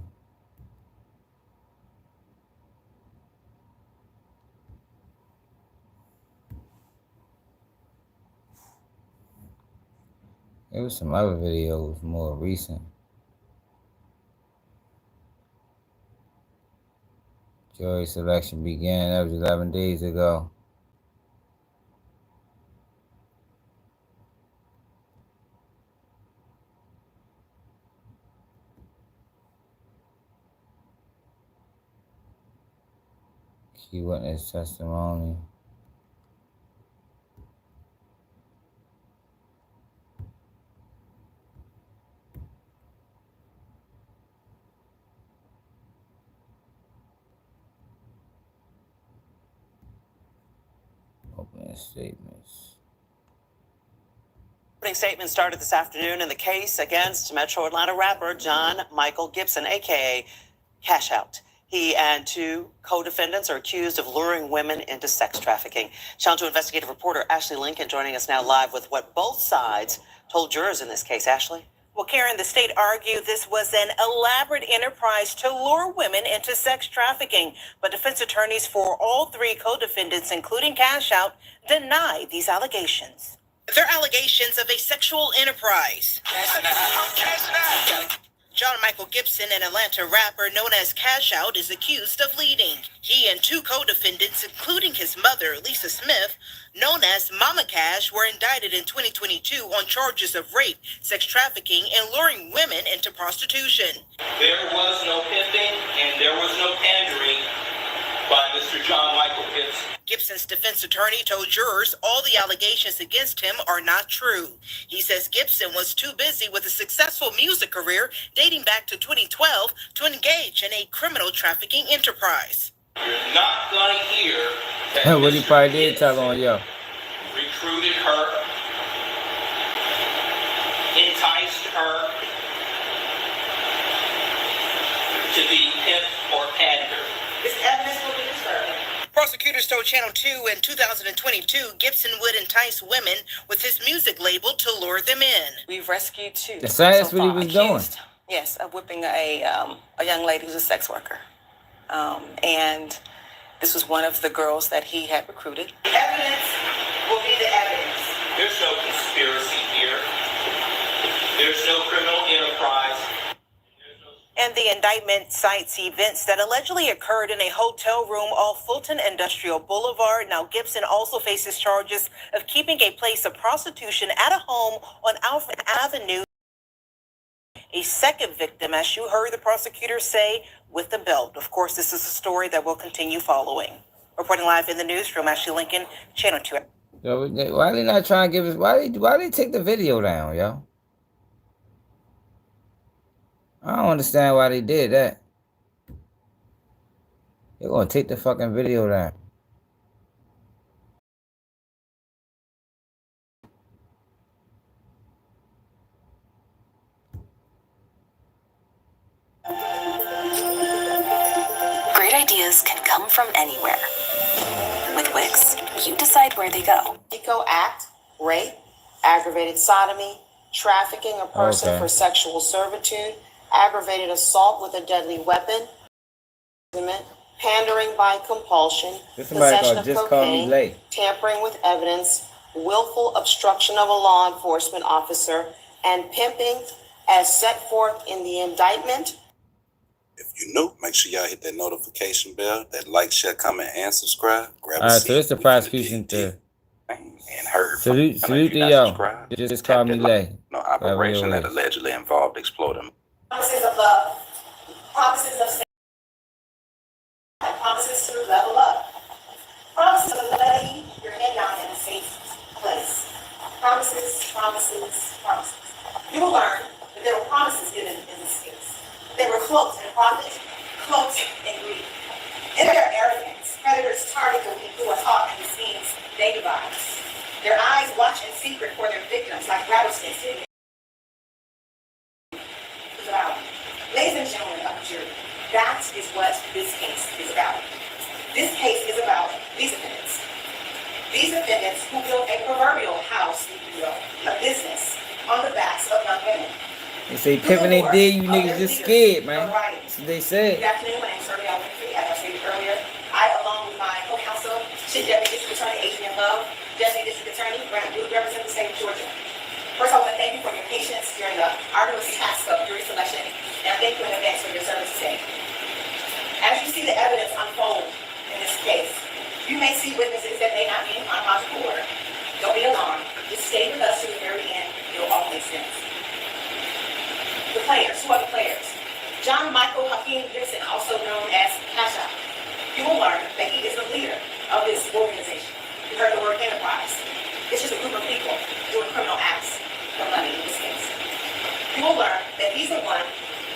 There was some other videos more recent. Jury selection began. That was 11 days ago. Key witness testimony. Opening statements. Opening statement started this afternoon in the case against Metro Atlanta rapper John Michael Gibson, a.k.a. Cashout. He and 2 co-defendants are accused of luring women into sex trafficking. Channel 2 investigative reporter Ashley Lincoln joining us now live with what both sides told jurors in this case. Ashley? Well, Karen, the state argued this was an elaborate enterprise to lure women into sex trafficking. But defense attorneys for all 3 co-defendants, including Cashout, deny these allegations. They're allegations of a sexual enterprise. John Michael Gibson, an Atlanta rapper known as Cashout, is accused of leading. He and 2 co-defendants, including his mother, Lisa Smith, known as Mama Cash, were indicted in 2022 on charges of rape, sex trafficking, and luring women into prostitution. There was no pimping and there was no pandering by Mr. John Michael Gibson. Gibson's defense attorney told jurors all the allegations against him are not true. He says Gibson was too busy with a successful music career dating back to 2012 to engage in a criminal trafficking enterprise. You're not going to hear that What he probably did tell on yo. recruited her, enticed her to be pimp or pander. This evidence will be disturbing. Prosecutors told Channel 2 in 2022 Gibson would entice women with his music label to lure them in. We've rescued 2. That's what he was doing. Yes, of whipping a young lady who's a sex worker. And this was one of the girls that he had recruited. Evidence will be the evidence. There's no conspiracy here. There's no criminal enterprise. And the indictment cites events that allegedly occurred in a hotel room off Fulton Industrial Boulevard. Now, Gibson also faces charges of keeping a place of prostitution at a home on Alfred Avenue. A second victim, as you heard the prosecutor say, with the belt. Of course, this is a story that will continue following. Reporting live in the newsroom, Ashley Lincoln, Channel 2. Yo, why they not trying to give us? Why they take the video down, yo? I don't understand why they did that. They're gonna take the fucking video down. Great ideas can come from anywhere. With Wix, you decide where they go. RICO Act, rape, aggravated sodomy, trafficking a person for sexual servitude, aggravated assault with a deadly weapon, pandering by compulsion, possession of cocaine, tampering with evidence, willful obstruction of a law enforcement officer, and pimping as set forth in the indictment. If you're new, make sure y'all hit that notification bell, that like, share, comment, and subscribe. Grab a Alright, seat. so it's the prosecution to And heard. salute to y'all. Just call me Lay. No operation that allegedly involved exploding. Promises of love, promises of safety, and promises to level up, promises of letting your head down in a safe place. Promises, promises, promises. You will learn that there were promises given in this case. They were cloaked in profit, cloaked in greed. In their arrogance, predators target the weak who are taught in the schemes they devise. Their eyes watch in secret for their victims like rattlesnakes. Ladies and gentlemen of the jury, that is what this case is about. This case is about these defendants. These defendants who built a proverbial house, if you will, a business on the backs of young women. They say pimping they did, you niggas just scared, man. That's what they said. Good afternoon, my name is Shirley Winfrey. As I stated earlier, I, along with my co-counsel, Chief Deputy District Attorney Adrian Love, Deputy District Attorney Grant Booth, represent the state of Georgia. First, I want to thank you for your patience during the arduous task of jury selection, and thank you in advance for your service today. As you see the evidence unfold in this case, you may see witnesses that may not be in chronological order. Don't be alarmed. Just stay with us to the very end. It'll all make sense. The players. Who are the players? John Michael Hakeem Gibson, also known as Cashout. You will learn that he is the leader of this organization. You heard the word enterprise. It's just a group of people doing criminal acts for money in this case. You will learn that he's the one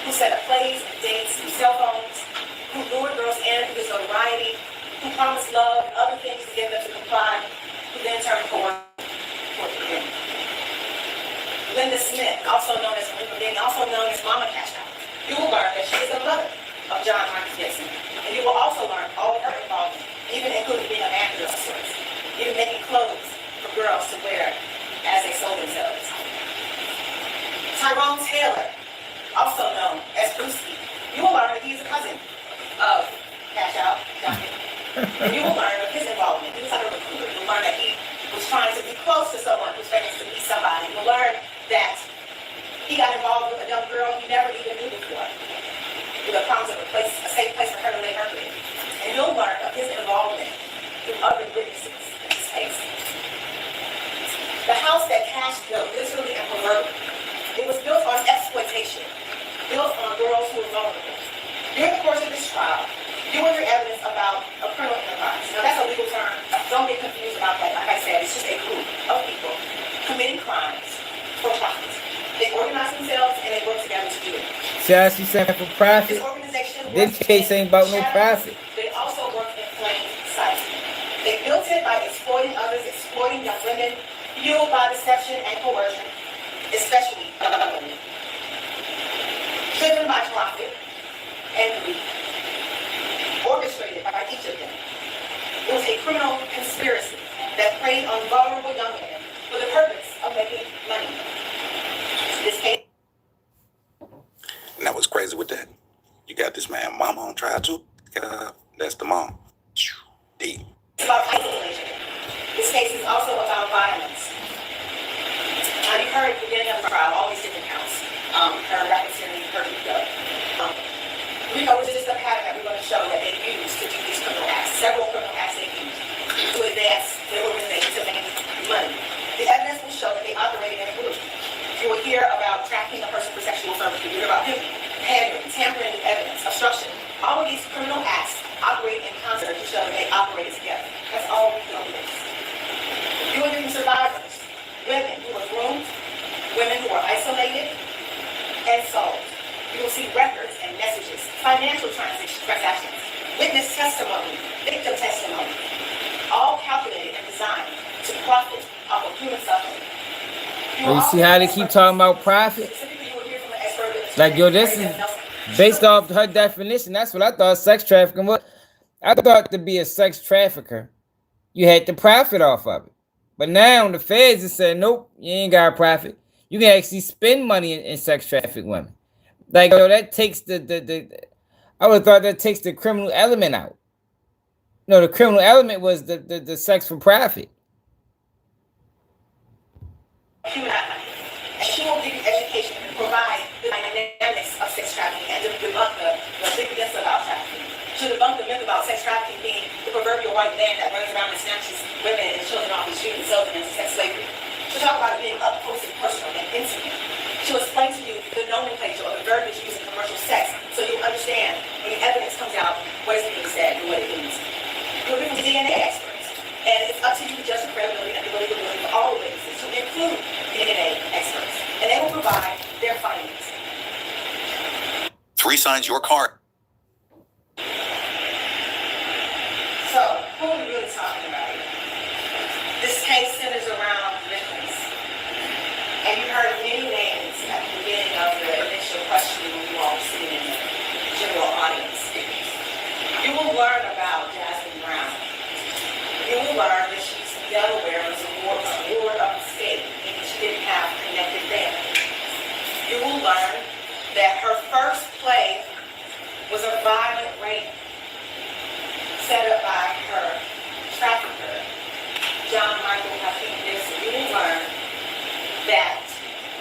who set up plays and dates through cell phones, who lured girls in through his notoriety, who promised love and other things to get them to comply, who then turned coercive toward the end. Linda Smith, also known as Mama Cashout. You will learn that she is the mother of John Michael Gibson. And you will also learn all of her involvement, even including being a manager of sorts, even making clothes for girls to wear as they sold themselves. Tyrone Taylor, also known as Brewski. You will learn that he is a cousin of Cashout, John. And you will learn of his involvement. He was like a recruiter. You'll learn that he was trying to be close to someone who's famous to be somebody. You'll learn that he got involved with a young girl he never even knew before, with a promise of a safe place for her to lay her head. And you'll learn of his involvement with other witnesses in this case. The house that Cash built, literally and proverbially, it was built on exploitation, built on girls who were vulnerable. During the course of this trial, you will hear evidence about a criminal enterprise. Now that's a legal term. Don't get confused about that. Like I said, it's just a group of people committing crimes for profit. They organize themselves and they work together to do it. See how she said for profit? This case ain't about no profit. They also work in plain sight. They built it by exploiting others, exploiting young women, fueled by deception and coercion, especially young women. Driven by profit and greed. Orchestrated by each of them. It was a criminal conspiracy that preyed on vulnerable young women for the purpose of making money. This case. And that was crazy with that. You got this man mama on trial too. That's the mom. Deep. It's about isolation. This case is also about violence. Now you heard at the beginning of the trial all these different counts. Her racketeering, her records and messages, financial transactions, witness testimony, victim testimony, all calculated and designed to profit off of human suffering. You see how they keep talking about profit? Like, yo, this is based off her definition. That's what I thought sex trafficking was. I thought to be a sex trafficker, you had to profit off of it. But now the feds have said, nope, you ain't got to profit. You can actually spend money in sex traffic women. Like, yo, that takes I would have thought that takes the criminal element out. No, the criminal element was the sex for profit. And she will give you education and provide the dynamics of sex trafficking and to debunk the big myths about trafficking. To debunk the myth about sex trafficking being the proverbial white man that runs around and snatches women and children off the street and sells them into sex slavery. To talk about it being up close and personal and intimate. To explain to you the nomenclature or the verbiage used in commercial sex so you'll understand when the evidence comes out what is being said and what it means. You'll be from DNA experts. And it's up to you to judge the credibility and the believability of all the witnesses to include DNA experts. And they will provide their findings. 3 signs your car. So, who are we really talking about here? This case centers around victims. And you heard many names at the beginning of the initial questioning when you all were sitting in the general audience. You will learn about Jasmine Brown. You will learn that she's from Delaware and was a ward of the state, meaning she didn't have connected family. You will learn that her first play was a violent rape set up by her trafficker, John Michael Hakeem Dixon. You will learn that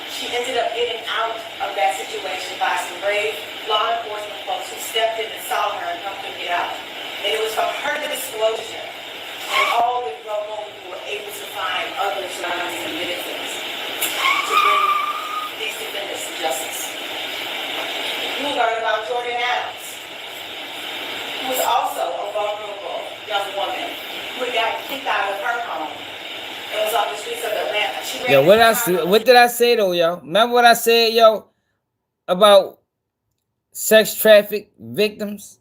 she ended up getting out of that situation by some brave law enforcement folks who stepped in and saw her and helped her get out. And it was from her disclosure and all the moment we were able to find other surroundings and victims to bring these defendants to justice. You will learn about Jordan Adams, who was also a vulnerable young woman who had gotten kicked out of her home and was on the streets of Atlanta. Yo, what did I say though, yo? Remember what I said, yo, about sex traffic victims?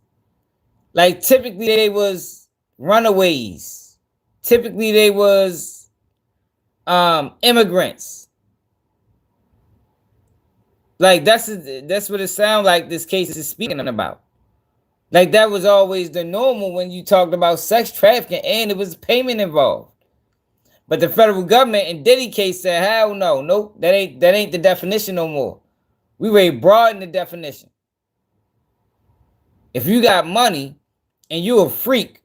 Like, typically they was runaways. Typically they was immigrants. Like, that's what it sounds like this case is speaking about. Like, that was always the normal when you talked about sex trafficking and it was payment involved. But the federal government in DIDDY case said, hell no, nope, that ain't the definition no more. We ready to broaden the definition. If you got money and you a freak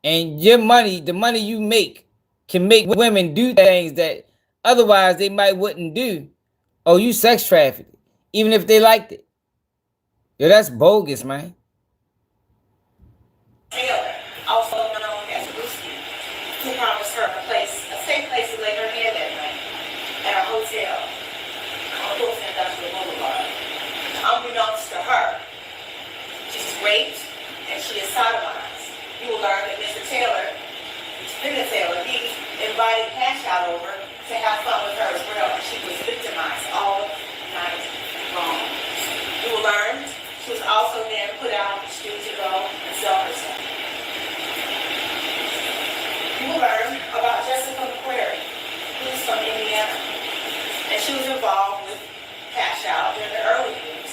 and your money, the money you make can make women do things that otherwise they might wouldn't do, oh, you sex trafficked, even if they liked it. Yo, that's bogus, man. Taylor, also known as Lucy, who promised her a safe place to lay her head that night at a hotel on Courtroom Industrial Boulevard. Unbeknownst to her, she's raped and she is sodomized. You will learn that Mr. Taylor, Defendant Taylor, he invited Cashout over to have fun with her as well, and she was victimized all night long. You will learn she was also then put out on the street to go and sell herself. You will learn about Jessica McQuarrie, who's from Indiana, and she was involved with Cashout in the early years.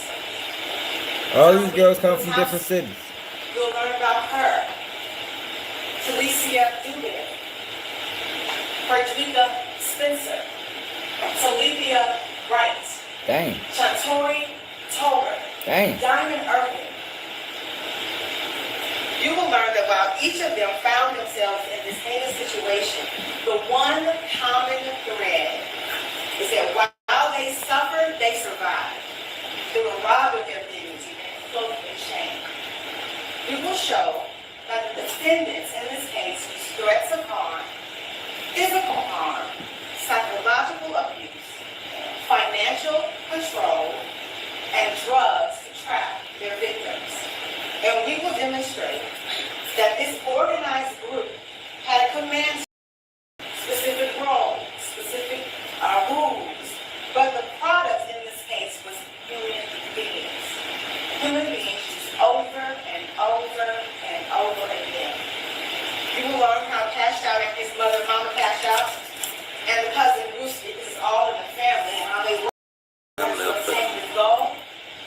All these girls come from different cities. You'll learn about her. Felicia Dubin, Frederica Spencer, Talithia Wright, Dang. Chantori Tolbert, Dang. Diamond Irving. You will learn that while each of them found themselves in this heinous situation, the one common thread is that while they suffered, they survived. They were robbed of their dignity and cloaked in shame. We will show that the defendants in this case use threats of harm, physical harm, psychological abuse, financial control, and drugs to trap their victims. And we will demonstrate that this organized group had a command, specific roles, specific rules, but the product in this case was human beings. over and over again. You will learn how Cash Out and his mother, Mama Cash Out, and the cousin Brewski, this is all in the family, and how they work to attain this goal.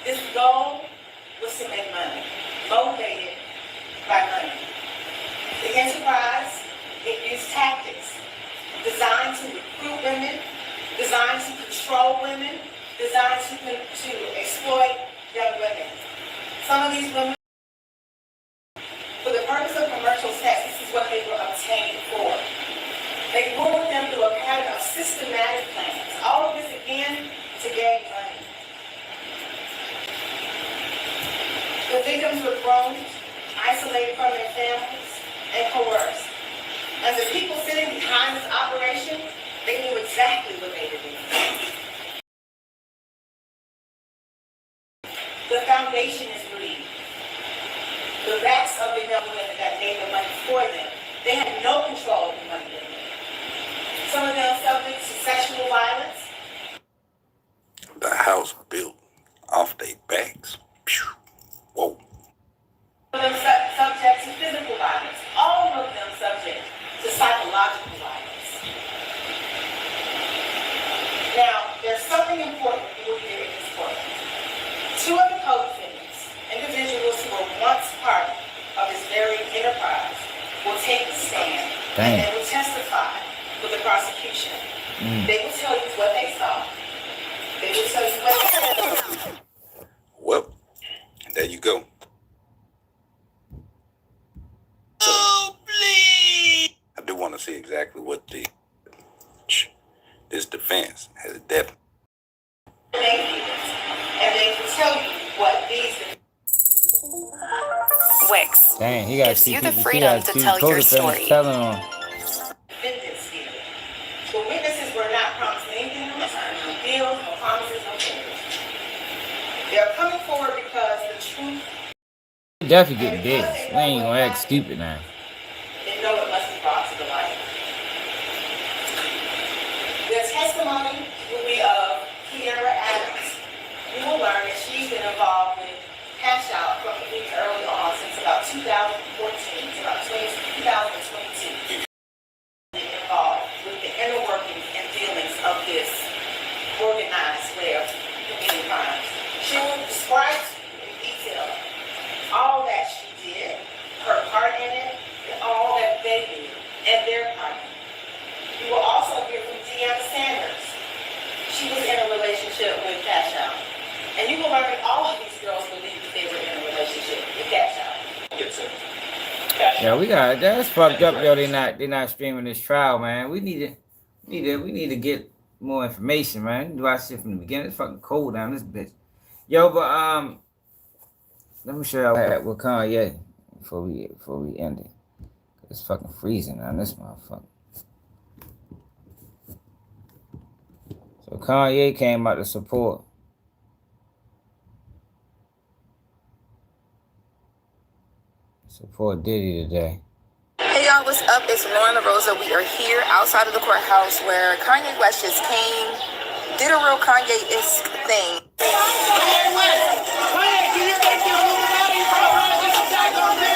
This goal was to make money, motivated by money. The enterprise, it used tactics designed to recruit women, designed to control women, designed to exploit young women. Some of these women, for the purpose of commercial sex, this is what they were obtained for. They lured them through a pattern of systematic plans. All of this again to gain money. The victims were grown, isolated from their families, and coerced. And the people sitting behind this operation, they knew exactly what they were doing. The foundation is greed. The backs of the young women that gave the money for them, they had no control of the money they made. Some of them subject to sexual violence. The house built off their backs. Phew. Whoa. Some of them subject to physical violence. All of them subject to psychological violence. Now, there's something important you will hear in this court. Two of the co-defendants, individuals who were once part of this very enterprise, will take the stand and they will testify for the prosecution. They will tell you what they saw. They will tell you what they saw. Well, there you go. Oh, please! I do want to see exactly what this defense has definitely. And they will tell you what these. Wix Dang, he got gives you the freedom to tell your story. Telling on. Defendants here. The witnesses were not promised anything in return. No deals, no promises, no favors. They are coming forward because the truth. Definitely getting this. They ain't gonna act stupid now. They know it must be brought to the light. Their testimony will be of Kiara Adams. You will learn that she's been involved with Cash Out from really early on, since about 2014 to about 2022. Involved with the inner workings and dealings of this organized way of committing crimes. She will describe to you in detail all that she did, her part in it, and all that they did, and their part in it. You will also hear from Deanna Sanders. She was in a relationship with Cash Out. And you will learn that all of these girls believe that they were in a relationship with Cash Out. Yeah, we got that's fucked up, yo. They not streaming this trial, man. We need to get more information, man. Do I shit from the beginning? It's fucking cold down this bitch. Yo, but let me show y'all with Kanye before we end it. It's fucking freezing on this motherfucker. So Kanye came out to support Diddy today. Hey y'all, what's up? It's Lauren LaRosa. We are here outside of the courthouse where Kanye West just came, did a real Kanye-esque thing. Kanye West! Kanye, do you think you're Illuminati program this attack on me?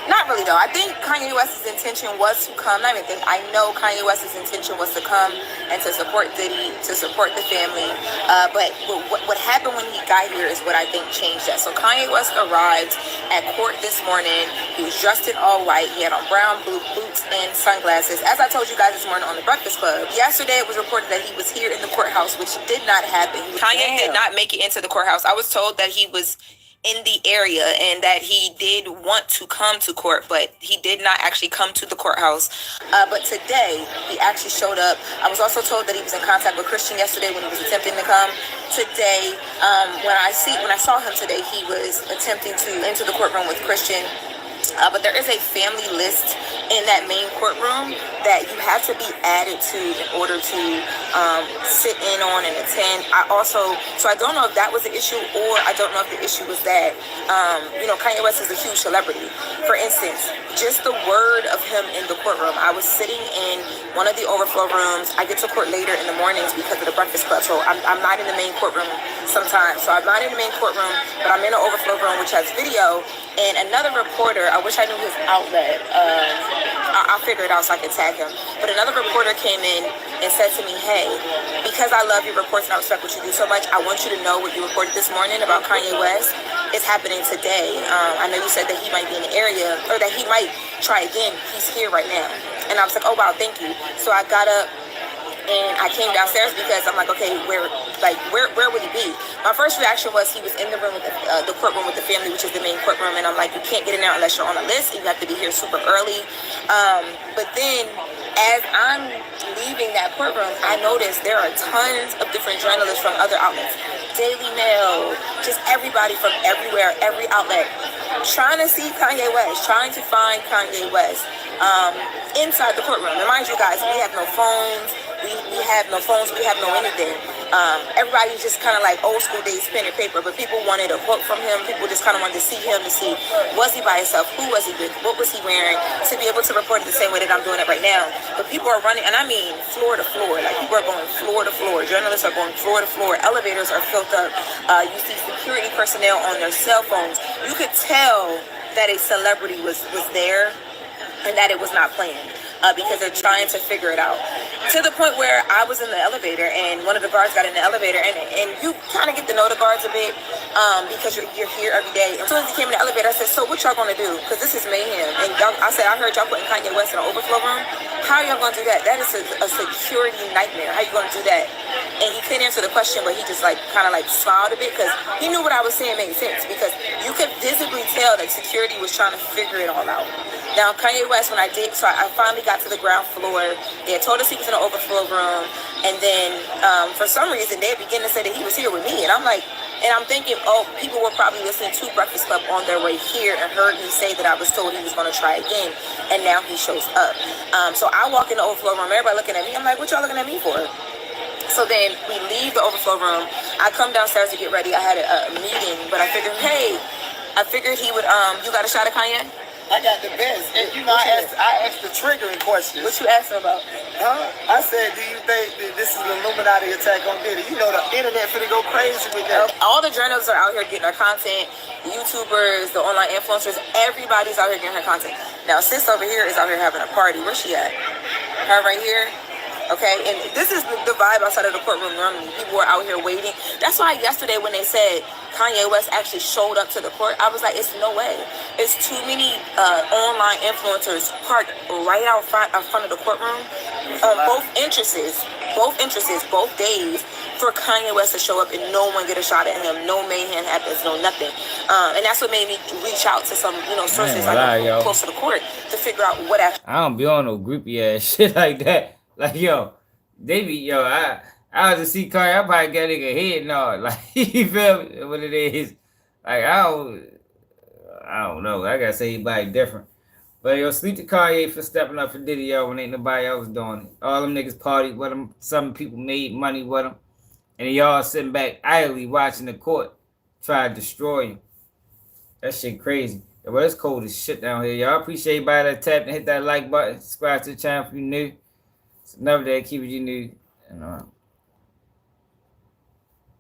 Not really though. I think Kanye West's intention was to come. Not even think. I know Kanye West's intention was to come and to support Diddy, to support the family. But what happened when he got here is what I think changed that. So Kanye West arrived at court this morning. He was dressed in all white. He had on brown boots and sunglasses. As I told you guys this morning on the Breakfast Club, yesterday it was reported that he was here in the courthouse, which did not happen. Kanye did not make it into the courthouse. I was told that he was in the area and that he did want to come to court, but he did not actually come to the courthouse. But today he actually showed up. I was also told that he was in contact with Christian yesterday when he was attempting to come. Today, when I saw him today, he was attempting to enter the courtroom with Christian. But there is a family list in that main courtroom that you have to be added to in order to sit in on and attend. So I don't know if that was the issue, or I don't know if the issue was that, Kanye West is a huge celebrity. For instance, just the word of him in the courtroom. I was sitting in one of the overflow rooms. I get to court later in the mornings because of the Breakfast Club, so I'm not in the main courtroom sometimes. So I'm not in the main courtroom, but I'm in an overflow room which has video. And another reporter, I wish I knew his outlet. I'll figure it out so I can tag him. But another reporter came in and said to me, hey, because I love your reports and I respect what you do so much, I want you to know what you reported this morning about Kanye West is happening today. I know you said that he might be in the area, or that he might try again. He's here right now. And I was like, oh, wow, thank you. So I got up and I came downstairs because I'm like, okay, where would he be? My first reaction was he was in the room with the courtroom with the family, which is the main courtroom, and I'm like, you can't get in there unless you're on a list, and you have to be here super early. But then, as I'm leaving that courtroom, I noticed there are tons of different journalists from other outlets, Daily Mail, just everybody from everywhere, every outlet, trying to see Kanye West, trying to find Kanye West inside the courtroom. And mind you guys, we have no phones. We have no phones, we have no anything. Everybody's just kind of like old school days, pen and paper, but people wanted a quote from him. People just kind of wanted to see him, to see, was he by himself? Who was he with? What was he wearing? To be able to report it the same way that I'm doing it right now. But people are running, and I mean floor to floor. Like, people are going floor to floor. Journalists are going floor to floor. Elevators are filled up. You see security personnel on their cell phones. You could tell that a celebrity was there and that it was not planned. Because they're trying to figure it out. To the point where I was in the elevator and one of the guards got in the elevator, and you kind of get to know the guards a bit because you're here every day. As soon as he came in the elevator, I said, so what y'all gonna do? Because this is mayhem. And I said, I heard y'all putting Kanye West in an overflow room. How are y'all gonna do that? That is a security nightmare. How you gonna do that? And he couldn't answer the question, but he just kind of smiled a bit because he knew what I was saying made sense, because you could visibly tell that security was trying to figure it all out. Now, Kanye West, I finally got to the ground floor. They had told us he was in an overflow room, and then for some reason they began to say that he was here with me, and I'm thinking, oh, people were probably listening to Breakfast Club on their way here and heard me say that I was told he was going to try again, and now he shows up. So I walk in the overflow room, everybody looking at me. I'm like, what y'all looking at me for? So then we leave the overflow room. I come downstairs to get ready. I had a meeting, but I figured he would. You got a shot at Kanye? I got the best. And I asked the triggering question. What you asked him about? Huh? I said, do you think that this is an Illuminati attack on Diddy? You know the internet finna go crazy with that. All the journalists are out here getting their content. YouTubers, the online influencers, everybody's out here getting her content. Now, sis over here is out here having a party. Where's she at? Her right here? Okay, and this is the vibe outside of the courtroom normally. People were out here waiting. That's why yesterday when they said Kanye West actually showed up to the court, I was like, it's no way. It's too many online influencers parked right out front of the courtroom. Both entrances, both days, for Kanye West to show up and no one get a shot at him. No mayhem happens, no nothing. And that's what made me reach out to some, sources close to the court to figure out what actually. I don't be on no groupie ass shit like that. Like, I just see Kanye, I probably got a nigga head nod. Like, you feel me? What it is. Like, I don't know. I gotta say anybody different. But sleep to Kanye for stepping up for Diddy, when ain't nobody else doing it. All them niggas partied with him. Some people made money with him. And y'all sitting back idly watching the court try to destroy him. That shit crazy. Well, it's cold as shit down here. Y'all appreciate everybody that tapped and hit that like button. Subscribe to the channel if you new. It's another day. Keep it you new. And